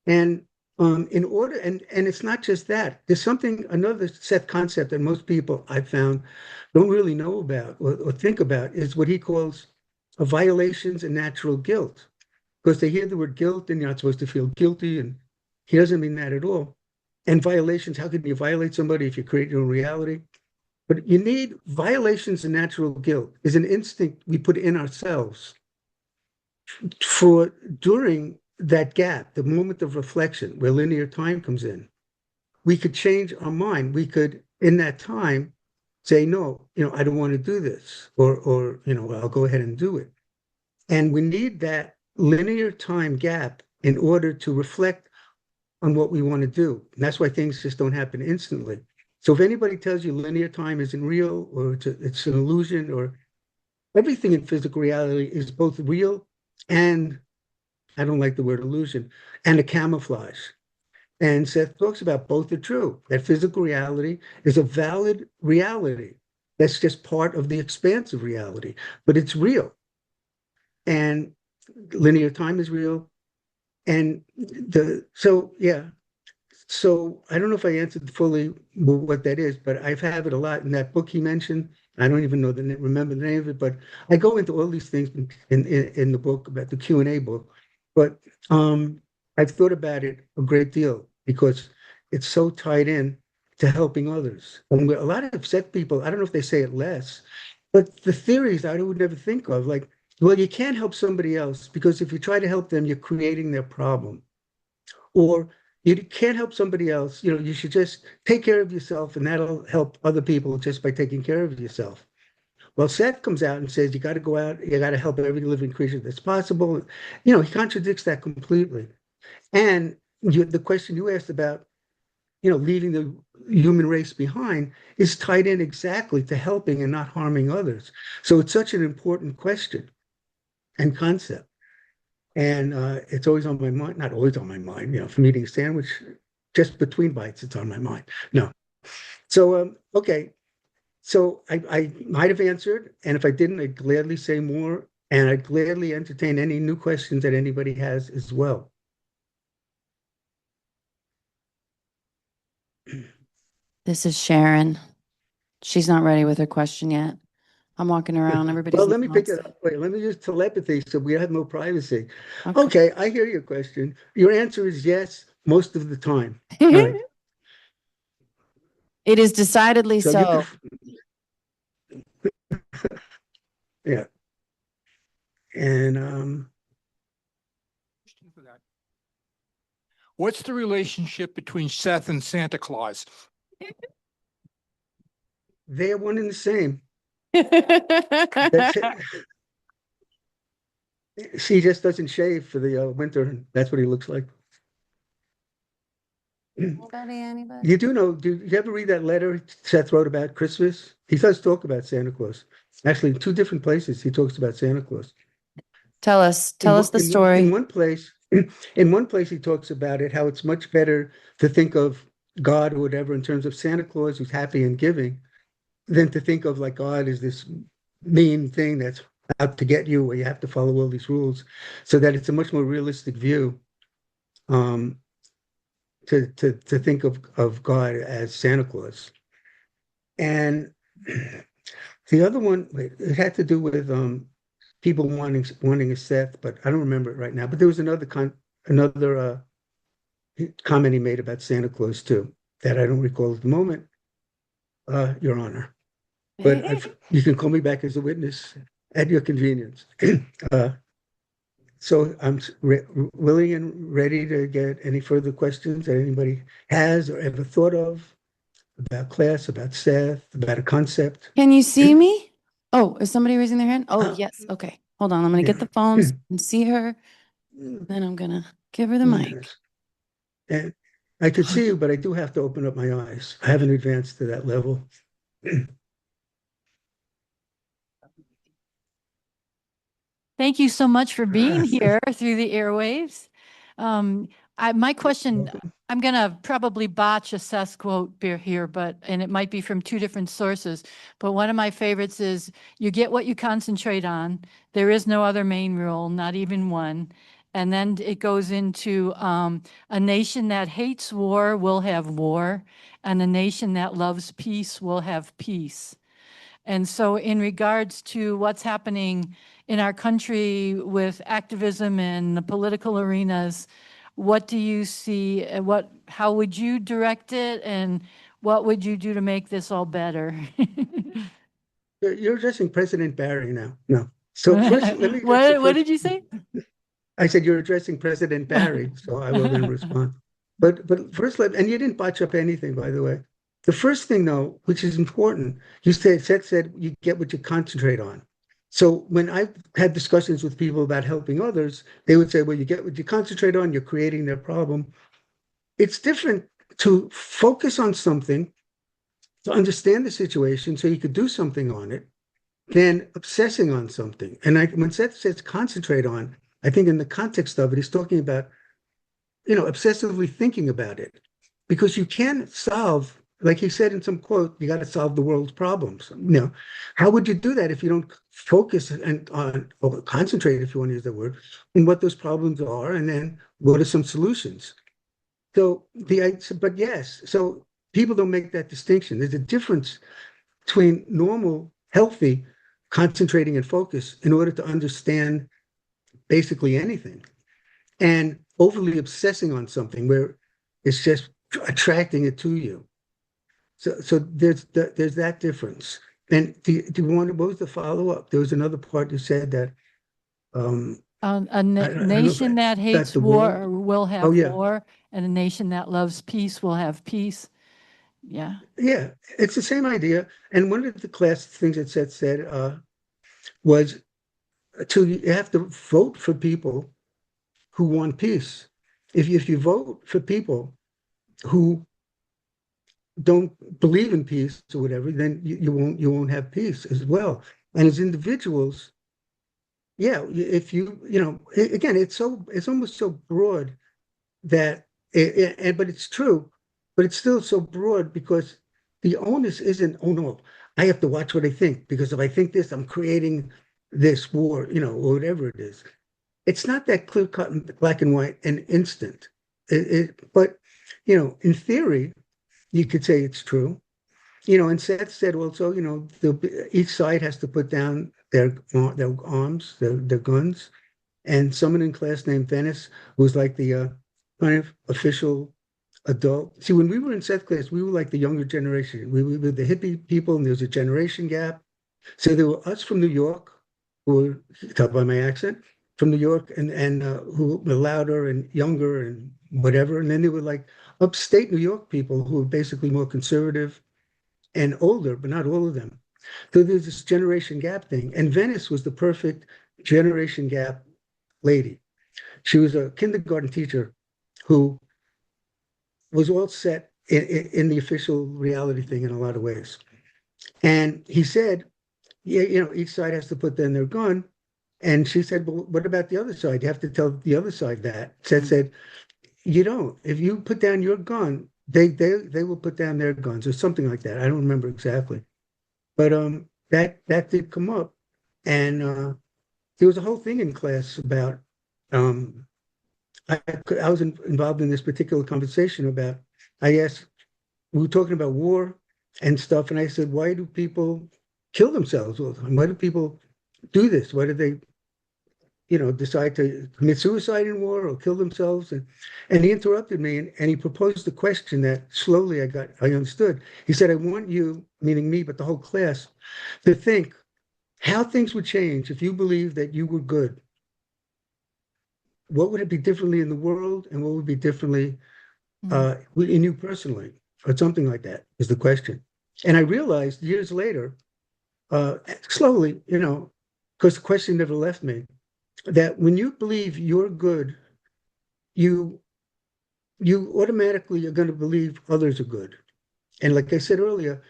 And in order, and it's not just that. There's another set concept that most people I've found don't really know about or think about, is what he calls violations and natural guilt. Because they hear the word guilt and you're not supposed to feel guilty, and he doesn't mean that at all. And violations, how can you violate somebody if you create your own reality? But you need violations and natural guilt is an instinct we put in ourselves for during that gap, the moment of reflection where linear time comes in. We could change our mind. We could, in that time, say, no, I don't want to do this, or I'll go ahead and do it. And we need that linear time gap in order to reflect on what we want to do. And that's why things just don't happen instantly. So if anybody tells you linear time isn't real, or it's an illusion, or everything in physical reality is both real and, I don't like the word illusion, and a camouflage. And Seth talks about both are true, that physical reality is a valid reality. That's just part of the expansive reality, but it's real. And linear time is real. And so I don't know if I answered fully what that is, but I've had it a lot in that book he mentioned. I don't even remember the name of it, but I go into all these things in the book, about the Q&A book. But I've thought about it a great deal because it's so tied in to helping others. And a lot of Seth people, I don't know if they say it less, but the theories I would never think of, like, well, you can't help somebody else because if you try to help them, you're creating their problem. Or you can't help somebody else. You should just take care of yourself, and that'll help other people just by taking care of yourself. Well, Seth comes out and says, you got to go out, you got to help every living creature that's possible. He contradicts that completely. And the question you asked about, leaving the human race behind is tied in exactly to helping and not harming others. So it's such an important question and concept. And it's always on my mind, not always on my mind, from eating a sandwich, just between bites, it's on my mind. No. So, okay. So I might have answered, and if I didn't, I'd gladly say more, and I'd gladly entertain any new questions that anybody has as well. This is Sharon. She's not ready with her question yet. I'm walking around. Everybody's. Well, let me pick it up. Wait, let me use telepathy so we have no privacy. Okay. Okay, I hear your question. Your answer is yes, most of the time. All right. It is decidedly so. Yeah. And what's the relationship between Seth and Santa Claus? they're one and the same. That's it. She just doesn't shave for the winter. That's what he looks like. Anybody? You do know, do you ever read that letter Seth wrote about Christmas? He does talk about Santa Claus. Actually, in 2 different places, he talks about Santa Claus. Tell us the story. In one place, he talks about it, how it's much better to think of God or whatever in terms of Santa Claus who's happy and giving than to think of like God as this mean thing that's out to get you, where you have to follow all these rules, so that it's a much more realistic view to think of God as Santa Claus. And the other one, it had to do with people wanting a Seth, but I don't remember it right now. But there was another comment he made about Santa Claus too, that I don't recall at the moment, Your Honor. But you can call me back as a witness at your convenience. So I'm willing and ready to get any further questions that anybody has or ever thought of about class, about Seth, about a concept. Can you see me? Oh, is somebody raising their hand? Oh, Uh, yes. Okay. Hold on. I'm going to get yeah. the phones and see her. Then I'm going to give her the mic. Yes. And I could see you, but I do have to open up my eyes. I haven't advanced to that level. Thank you so much for being here through the airwaves. My question, I'm going to probably botch a Seth quote here, and it might be from two different sources. But one of my favorites is, you get what you concentrate on. There is no other main rule, not even one. And then it goes into a nation that hates war will have war, and a nation that loves peace will have peace. And so in regards to what's happening in our country with activism in the political arenas, what do you see? How would you direct it? And what would you do to make this all better? You're addressing President Barrie now. No. So first, let me. What did you say? I said you're addressing President Barrie, so I will then respond. But first, and you didn't botch up anything, by the way. The first thing, though, which is important, Seth said you get what you concentrate on. So when I've had discussions with people about helping others, they would say, well, you get what you concentrate on, you're creating their problem. It's different to focus on something, to understand the situation so you could do something on it, than obsessing on something. And when Seth says concentrate on, I think in the context of it, he's talking about, obsessively thinking about it. Because you can't solve, like he said in some quote, you got to solve the world's problems. How would you do that if you don't focus or concentrate, if you want to use that word, on what those problems are, and then what are some solutions? So people don't make that distinction. There's a difference between normal, healthy concentrating and focus in order to understand basically anything, and overly obsessing on something where it's just attracting it to you. So there's that difference. And what was the follow-up? There was another part you said that nation that hates war will have war, and a nation that loves peace will have peace. Yeah. Yeah, it's the same idea. And one of the class things that Seth said was you have to vote for people who want peace. If you vote for people who don't believe in peace or whatever, then you won't have peace as well. And as individuals, if again, it's almost so broad that but it's true, but it's still so broad because the onus isn't, oh no, I have to watch what I think, because if I think this, I'm creating this war, or whatever it is. It's not that clear cut and black and white and instant. But in theory, you could say it's true. And Seth said also, each side has to put down their arms, their guns. And someone in class named Venice, who was like the kind of official adult. See, when we were in Seth class, we were like the younger generation. We were the hippie people, and there was a generation gap. So there were us from New York, who were, you can tell by my accent, from New York, and who were louder and younger and whatever. And then there were like upstate New York people who were basically more conservative and older, but not all of them. So there's this generation gap thing. And Venice was the perfect generation gap lady. She was a kindergarten teacher who was all set in the official reality thing in a lot of ways. And he said, each side has to put down their gun. And she said, well, what about the other side? You have to tell the other side that. Seth said, you don't. If you put down your gun, they will put down their guns, or something like that. I don't remember exactly. But that did come up. And there was a whole thing in class about, I was involved in this particular conversation about, I asked, we were talking about war and stuff, and I said, why do people kill themselves all the time? Why do people do this? Why do they decide to commit suicide in war or kill themselves. And he interrupted me and he proposed a question that slowly I understood. He said, I want you, meaning me, but the whole class, to think how things would change if you believed that you were good. What would it be differently in the world, and what would be differently in you personally, or something like that is the question. And I realized years later, slowly, because the question never left me, that when you believe you're good, you automatically are going to believe others are good. And like I said earlier,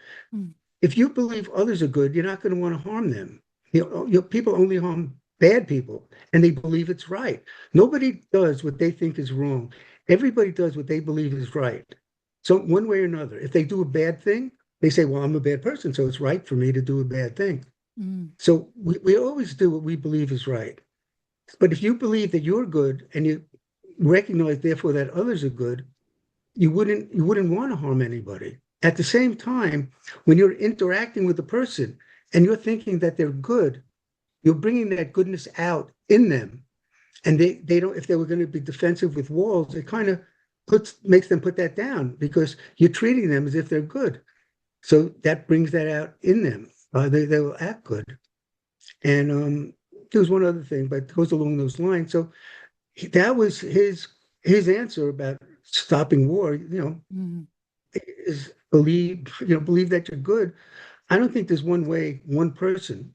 if you believe others are good, you're not going to want to harm them. People only harm bad people, and they believe it's right. Nobody does what they think is wrong. Everybody does what they believe is right. So one way or another, if they do a bad thing, they say, well, I'm a bad person, so it's right for me to do a bad thing. So we always do what we believe is right. But if you believe that you're good and you recognize, therefore, that others are good, you wouldn't want to harm anybody. At the same time, when you're interacting with a person and you're thinking that they're good, you're bringing that goodness out in them. And they don't, if they were going to be defensive with walls, it kind of makes them put that down because you're treating them as if they're good. So that brings that out in them. They will act good. And there was one other thing, but it goes along those lines. So that was his answer about stopping war, is believe that you're good. I don't think there's one way one person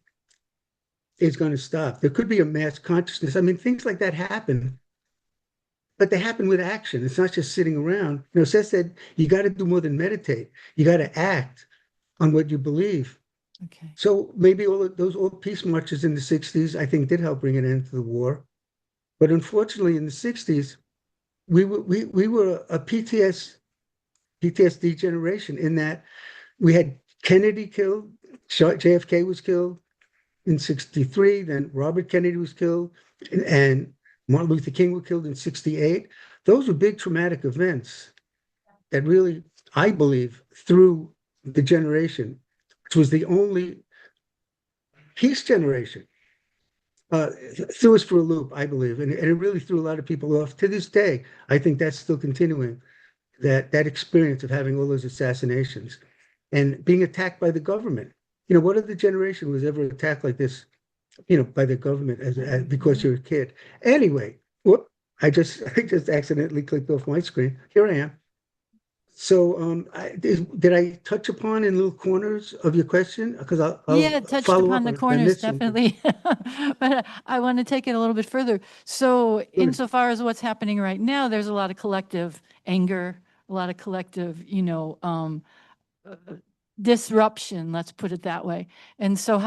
is going to stop. There could be a mass consciousness. I mean, things like that happen, but they happen with action. It's not just sitting around. Seth said, you got to do more than meditate. You got to act on what you believe. Okay. So maybe all of those old peace marches in the 60s, I think, did help bring an end to the war. But unfortunately, in the 60s, we were a PTSD generation in that we had Kennedy killed, JFK was killed in 63, then Robert Kennedy was killed, and Martin Luther King was killed in 68. Those were big traumatic events that really, I believe, threw the generation, which was the only peace generation, threw us for a loop, I believe. And it really threw a lot of people off. To this day, I think that's still continuing, that experience of having all those assassinations and being attacked by the government. What other generation was ever attacked like this, by the government because you're a kid? Anyway, I just accidentally clicked off my screen. Here I am. So did I touch upon in little corners of your question? Because I'll touched follow upon up the if I corners, missed something. definitely. But I want to take it a little bit further. So insofar as what's happening right now, there's a lot of collective anger, a lot of collective, disruption, let's put it that way. And so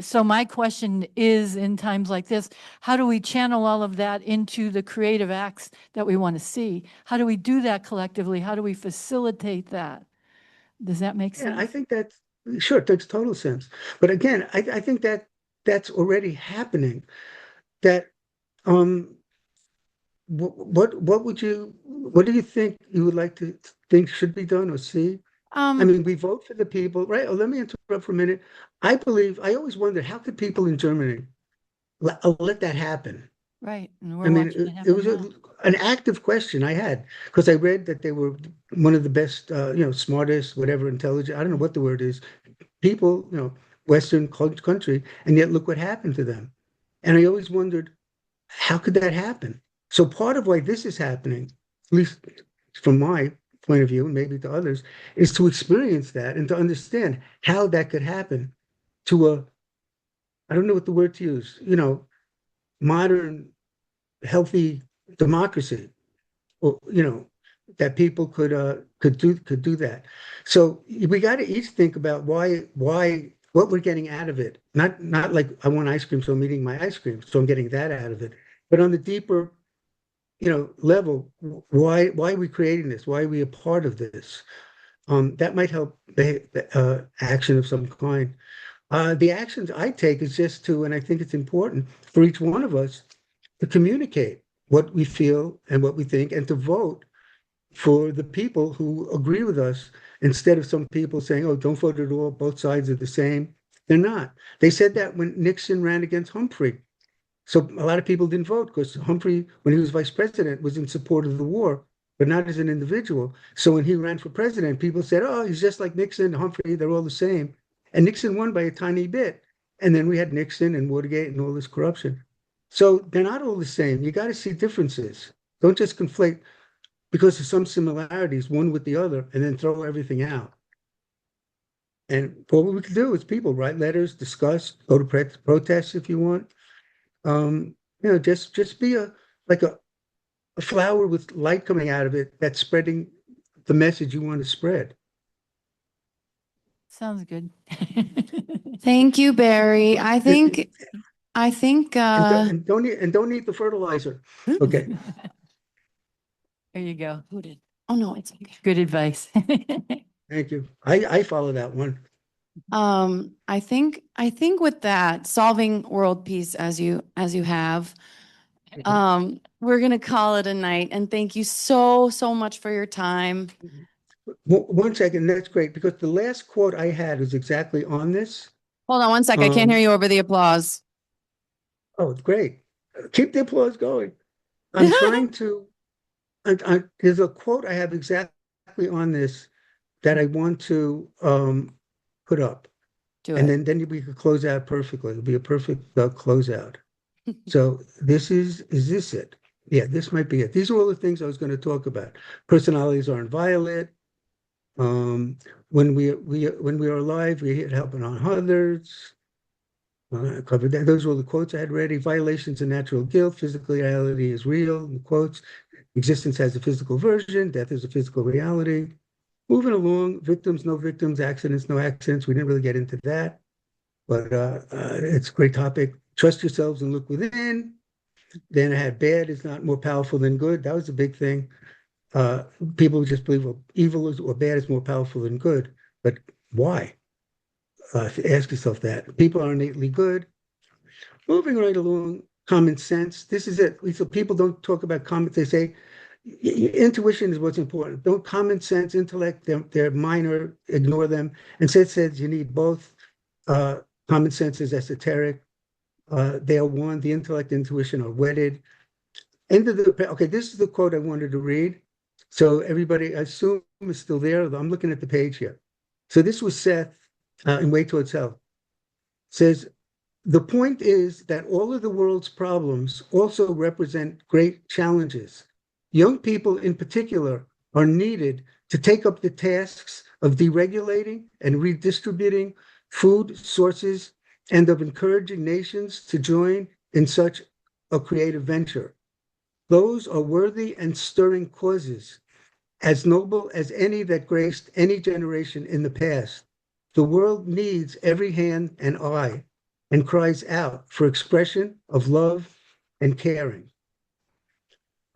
so my question is, in times like this, how do we channel all of that into the creative acts that we want to see? How do we do that collectively? How do we facilitate that? Does that make sense? Yeah, I think that, sure, it makes total sense. But again, I think that that's already happening. That what do you think you would like to think should be done or see? I mean, we vote for the people, right? Oh, let me interrupt for a minute. I always wondered, how could people in Germany let that happen? Right. And I we're mean, watching it it happen was now. an active question I had because I read that they were one of the best, smartest, whatever, intelligent, I don't know what the word is, people, Western country, and yet look what happened to them. And I always wondered, how could that happen? So part of why this is happening, at least from my point of view, and maybe to others, is to experience that and to understand how that could happen to I don't know what the word to use, modern, healthy democracy, or, that people could do that. So we got to each think about why what we're getting out of it. Not like I want ice cream, so I'm eating my ice cream, so I'm getting that out of it. But on the deeper, level, why are we creating this? Why are we a part of this? That might help action of some kind. The actions I take is just to, and I think it's important for each one of us to communicate what we feel and what we think, and to vote for the people who agree with us, instead of some people saying, oh, don't vote at all, both sides are the same. They're not. They said that when Nixon ran against Humphrey. So a lot of people didn't vote because Humphrey, when he was vice president, was in support of the war, but not as an individual. So when he ran for president, people said, oh, he's just like Nixon, Humphrey, they're all the same. And Nixon won by a tiny bit. And then we had Nixon and Watergate and all this corruption. So they're not all the same. You got to see differences. Don't just conflate because of some similarities, one with the other, and then throw everything out. And what we could do is people write letters, discuss, go to protests if you want. Just be like a flower with light coming out of it that's spreading the message you want to spread. Sounds good. Thank you, Barry. I think, And don't eat the fertilizer. Okay. There you go. oh no, it's okay. Good advice. Thank you. I follow that one. I think with that, solving world peace as you have, we're gonna call it a night. And thank you so much for your time. One second, that's great because the last quote I had was exactly on this. Hold on one sec. I can't hear you over the applause. Oh, it's great. Keep the applause going. I'm trying to. There's a quote I have exactly on this that I want to put up. Do and it. then we could close out perfectly. It'll be a perfect closeout. So is this it? Yeah, this might be it. These are all the things I was going to talk about. Personalities aren't violent. When we are alive, we helping on others. I covered that. Those were the quotes I had ready. Violations of natural guilt. Physical reality is real. The quotes. Existence has a physical version. Death is a physical reality. Moving along. Victims, no victims. Accidents, no accidents. We didn't really get into that, but it's a great topic. Trust yourselves and look within. Then I had bad is not more powerful than good. That was a big thing. People just believe evil or bad is more powerful than good. But why? Ask yourself that. People are innately good. Moving right along, common sense. This is it. So people don't talk about common. They say intuition is what's important. Don't common sense, intellect, they're minor, ignore them. And Seth says you need both. Common sense is esoteric. They are one. The intellect, intuition are wedded. Okay, this is the quote I wanted to read. So everybody, I assume, is still there. I'm looking at the page here. So this was Seth in Way Towards Health. Says, the point is that all of the world's problems also represent great challenges. Young people in particular are needed to take up the tasks of deregulating and redistributing food sources and of encouraging nations to join in such a creative venture. Those are worthy and stirring causes, as noble as any that graced any generation in the past. The world needs every hand and eye and cries out for expression of love and caring.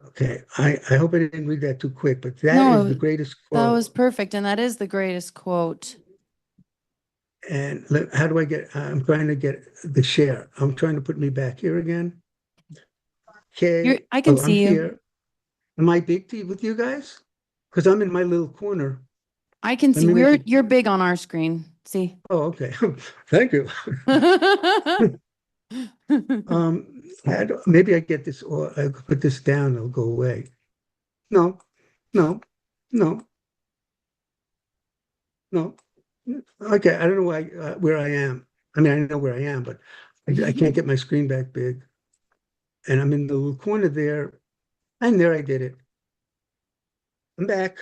Okay, I hope I didn't read that too quick, but that is the greatest quote. That was perfect. And that is the greatest quote. And how do I get, I'm trying to get the share. I'm trying to put me back here again. Okay. I can see you. Here. Am I big with you guys? Because I'm in my little corner. I can see you're big on our screen. See. Oh, okay. Thank you. Maybe I get this, or I put this down, it'll go away. No. Okay, I don't know where I am. I mean, I know where I am, but I can't get my screen back big. And I'm in the little corner there, and there I did it. I'm back.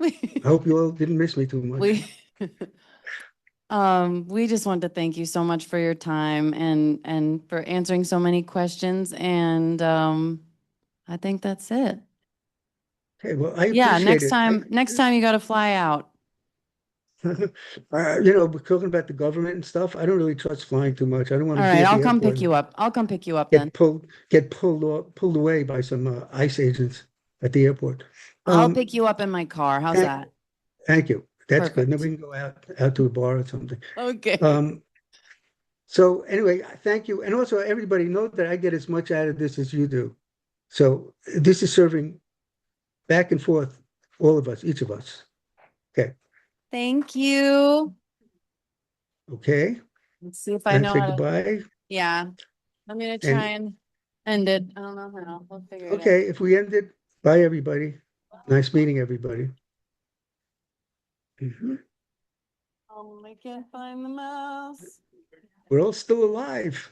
I hope you all didn't miss me too much. We just want to thank you so much for your time and for answering so many questions. And I think that's it. Okay, well, I appreciate it. Next time you got to fly out. We're talking about the government and stuff. I don't really trust flying too much. I don't want to. All right, I'll come pick you up. I'll come pick you up then. Get pulled away by some ICE agents at the airport. I'll pick you up in my car. How's that? Thank you. That's Perfect. good. Then we can go out to a bar or something. Okay. So anyway, thank you. And also everybody know that I get as much out of this as you do. So this is serving back and forth, all of us, each of us. Okay. Thank you. Okay. Let's see if I know say how to. goodbye. Yeah. I'm gonna try and end it. I don't know how. We'll figure it out. Okay, if we end it, bye, everybody. Nice meeting everybody. Mhm. I can't find the mouse. We're all still alive.